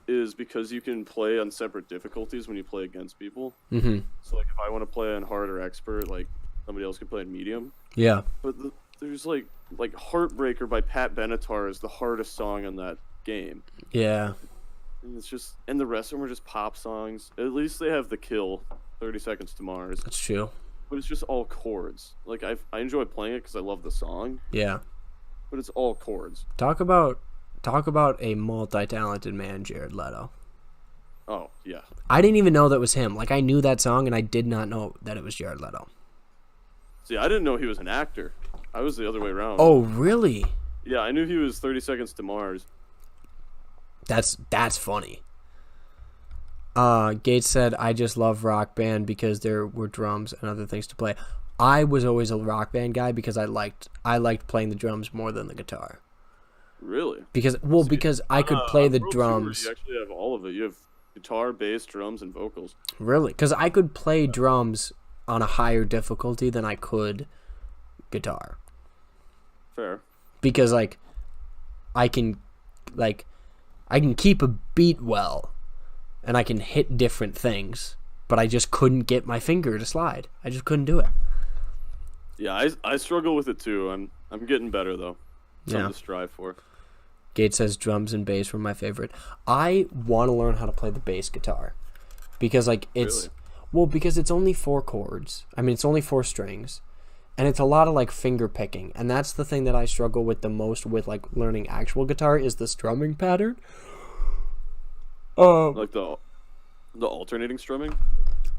is because you can play on separate difficulties when you play against people.
Mm-hmm.
So like if I want to play on hard or expert, like somebody else could play on medium.
Yeah.
But there's like Heartbreaker by Pat Benatar is the hardest song on that game.
Yeah.
And it's just, and the rest of them are just pop songs. At least they have The Kill, 30 Seconds to Mars.
That's true.
But it's just all chords. Like I enjoy playing it because I love the song.
Yeah.
But it's all chords.
Talk about a multi-talented man, Jared Leto.
Oh yeah.
I didn't even know that was him. Like I knew that song, and I did not know that it was Jared Leto.
See, I didn't know he was an actor. I was the other way around.
Oh, really?
Yeah, I knew he was 30 Seconds to Mars.
That's funny. Gates said, I just love Rock Band because there were drums and other things to play. I was always a Rock Band guy because I liked playing the drums more than the guitar.
Really?
Because I could play the drums.
You actually have all of it. You have guitar, bass, drums, and vocals.
Really? Because I could play drums on a higher difficulty than I could guitar.
Fair.
Because I can keep a beat well, and I can hit different things, but I just couldn't get my finger to slide. I just couldn't do it.
Yeah, I struggle with it too. I'm getting better though. Something
Yeah.
to strive for.
Gates says drums and bass were my favorite. I want to learn how to play the bass guitar because it's because it's only 4 chords. I mean, it's only 4 strings, and it's a lot of finger picking, and that's the thing that I struggle with the most with learning actual guitar is the strumming pattern.
Like the alternating strumming.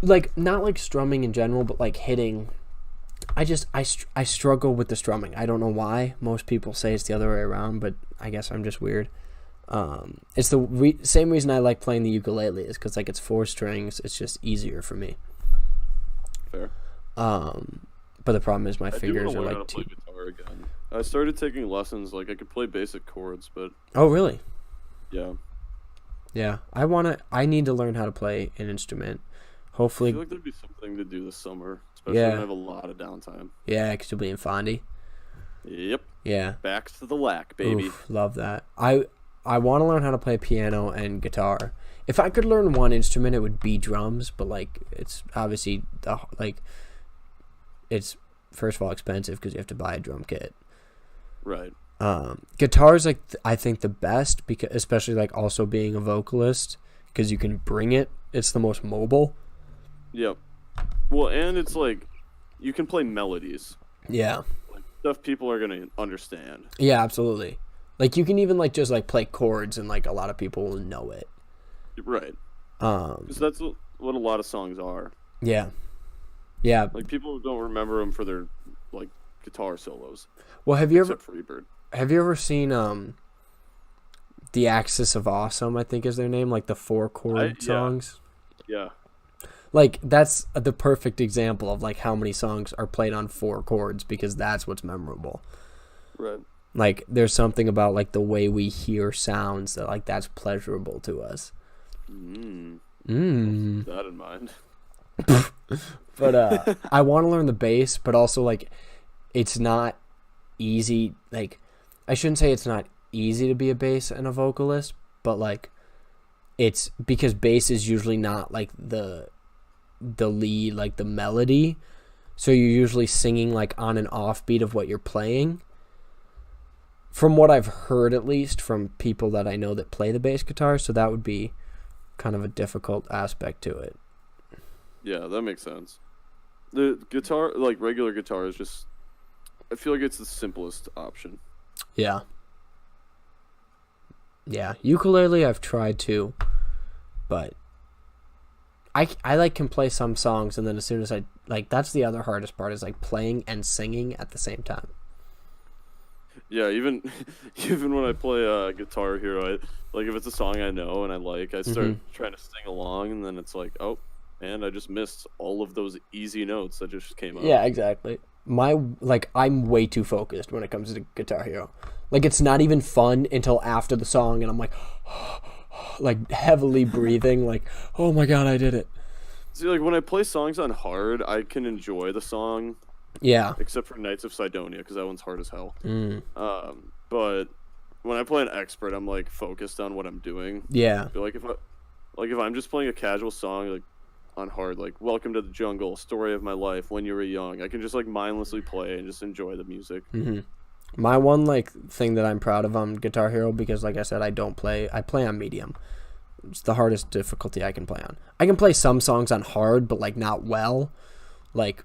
Not strumming in general, but hitting. I struggle with the strumming. I don't know why. Most people say it's the other way around, but I guess I'm just weird. It's the same reason I like playing the ukulele is because it's 4 strings. It's just easier for me.
Fair.
But the problem is my fingers are
how to play guitar again. I started taking lessons. I could play basic chords, but
oh really?
Yeah.
Yeah, I need to learn how to play an instrument. Hopefully.
I feel like there'd be something to do this summer, especially when I have a lot of downtime.
Yeah, because you'll be in Fondy.
Yep.
Yeah.
Back to the lack, baby.
Oof, love that. I want to learn how to play piano and guitar. If I could learn one instrument, it would be drums, but it's obviously it's first of all expensive because you have to buy a drum kit.
Right.
Guitar is I think the best because especially also being a vocalist because you can bring it. It's the most mobile.
Yep. Well, and it's you can play melodies.
Yeah.
Stuff people are gonna understand.
Yeah, absolutely. You can even just play chords and a lot of people will know it.
Right. Because that's what a lot of songs are.
Yeah. Yeah.
People don't remember them for their guitar solos.
Well, have you
ever seen
The Axis of Awesome, I think is their name, the 4 chord songs?
Yeah.
That's the perfect example of how many songs are played on 4 chords because that's what's memorable.
Right.
There's something about the way we hear sounds that that's pleasurable to us.
Keep that in mind.
But I want to learn the bass, but also it's not easy. I shouldn't say it's not easy to be a bass and a vocalist, but it's because bass is usually not the lead, the melody. So you're usually singing on an offbeat of what you're playing. From what I've heard, at least from people that I know that play the bass guitar, so that would be kind of a difficult aspect to it.
Yeah, that makes sense. The guitar, regular guitar, is just, I feel like it's the simplest option.
Yeah. Yeah, ukulele I've tried too, but I can play some songs, and then as soon as I that's the other hardest part is playing and singing at the same time.
Yeah, even when I play Guitar Hero, if it's a song I know and I I start trying to sing along, and then it's oh, man, I just missed all of those easy notes that just came up.
Yeah, exactly. I'm way too focused when it comes to Guitar Hero. It's not even fun until after the song, and I'm heavily breathing, oh my god, I did it.
See, when I play songs on hard, I can enjoy the song.
Yeah.
Except for Knights of Sidonia, because that one's hard as hell. But when I play an expert, I'm focused on what I'm doing.
Yeah.
I feel if I'm just playing a casual song, on hard, like Welcome to the Jungle, Story of My Life, When You Were Young. I can just like mindlessly play and just enjoy the music.
Mm-hmm. My one like thing that I'm proud of on Guitar Hero, because like I said, I play on medium. It's the hardest difficulty I can play on. I can play some songs on hard, but like not well, like,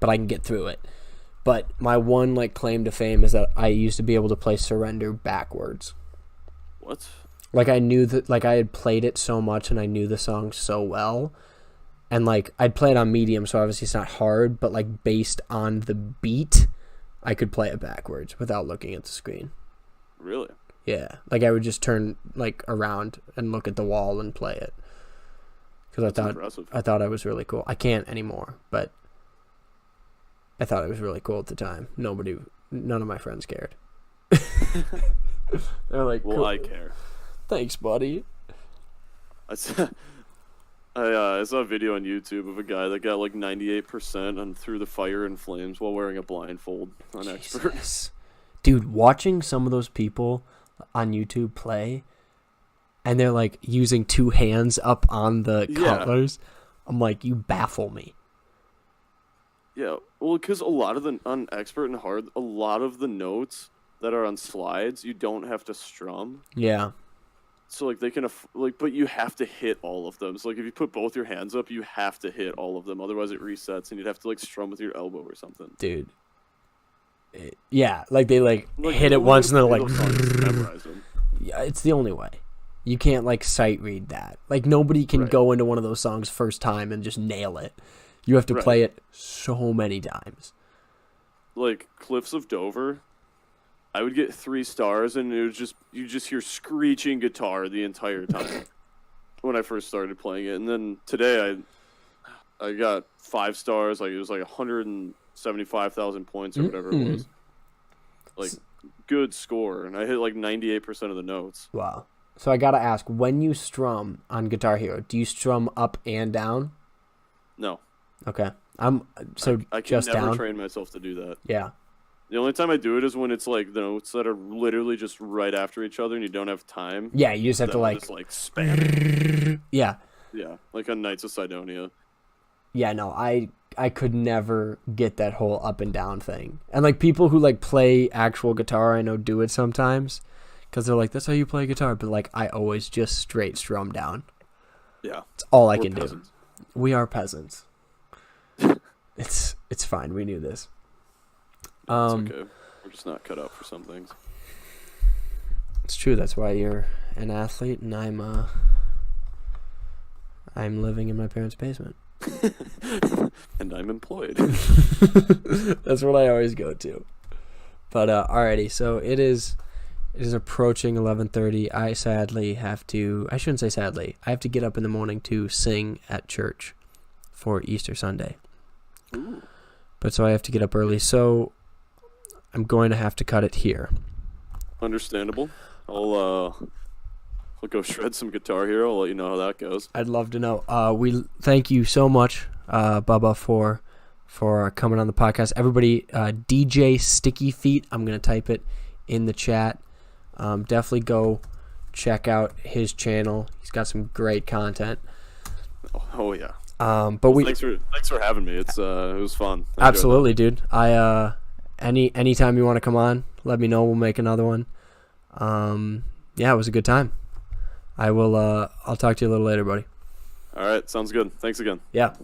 but I can get through it. But my one like claim to fame is that I used to be able to play Surrender backwards.
What?
Like I knew that, like I had played it so much and I knew the song so well, and like I'd play it on medium, so obviously it's not hard, but like based on the beat, I could play it backwards without looking at the screen.
Really?
Yeah, like I would just turn like around and look at the wall and play it, because I thought I was really cool. I can't anymore, but I thought it was really cool at the time. None of my friends cared. They're like,
well,
cool.
I care.
Thanks, buddy.
I saw a video on YouTube of a guy that got like 98% on Through the Fire and Flames while wearing a blindfold on Expert.
Dude, watching some of those people on YouTube play, and they're like using two hands up on the cutlers, I'm like, you baffle me.
Yeah, well, because on Expert and Hard, a lot of the notes that are on slides, you don't have to strum.
Yeah.
So like they can but you have to hit all of them. So like if you put both your hands up, you have to hit all of them. Otherwise it resets, and you'd have to like strum with your elbow or something.
Dude. Yeah, like they like hit it once and they're like.
Memorize them.
Yeah, it's the only way. You can't like sight read that. Like nobody can go into one of those songs first time and just nail it. You have to play it so many times. Like
Cliffs of Dover, I would get 3 stars, and it was just you just hear screeching guitar the entire time when I first started playing it. And then today I got 5 stars. Like it was like 175,000 points or whatever it was. Like good score, and I hit like 98% of the notes.
Wow. So I gotta ask, when you strum on Guitar Hero, do you strum up and down?
No.
Okay. I
can
just
never
down.
train myself to do that.
Yeah.
The only time I do it is when it's like the notes that are literally just right after each other and you don't have time.
Yeah, you just have to like
spam it.
Yeah.
Yeah, like on Knights of Sidonia.
Yeah, no, I could never get that whole up and down thing. And like people who like play actual guitar, I know do it sometimes, because they're like, that's how you play guitar. But like I always just straight strum down.
Yeah.
It's all I can
peasants.
do. We are peasants. It's fine. We knew this.
It's okay. We're just not cut out for some things.
It's true. That's why you're an athlete, and I'm living in my parents' basement.
And I'm employed.
That's what I always go to. But alrighty, so it is approaching 11:30. I shouldn't say sadly. I have to get up in the morning to sing at church for Easter Sunday.
Ooh.
But so I have to get up early. So I'm going to have to cut it here.
Understandable. I'll go shred some Guitar Hero. I'll let you know how that goes.
I'd love to know. We thank you so much, Bubba, for coming on the podcast. Everybody, DJ Sticky Feet. I'm gonna type it in the chat. Definitely go check out his channel. He's got some great content.
Oh yeah.
But
thanks for having me. It was fun.
Absolutely, dude. Anytime you want to come on, let me know. We'll make another one. Yeah, it was a good time. I'll talk to you a little later, buddy.
All right, sounds good. Thanks again.
Yeah.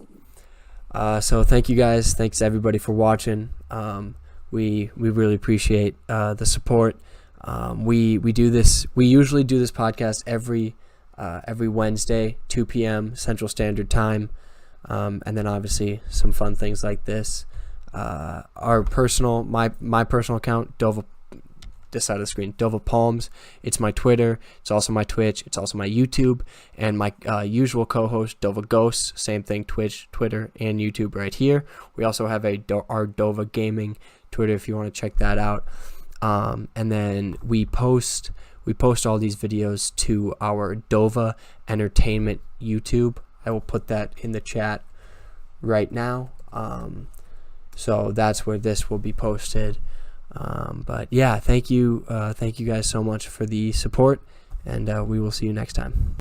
So thank you guys. Thanks everybody for watching. We really appreciate the support. We do this. We usually do this podcast every Wednesday, 2 p.m. Central Standard Time, and then obviously some fun things like this. My personal account, Dova. This side of the screen, Dova Palms. It's my Twitter. It's also my Twitch. It's also my YouTube. And my usual co-host, Dova Ghosts. Same thing, Twitch, Twitter, and YouTube right here. We also have our Dova Gaming Twitter if you want to check that out. And then we post all these videos to our Dova Entertainment YouTube. I will put that in the chat right now. So that's where this will be posted. But yeah, thank you guys so much for the support, and we will see you next time.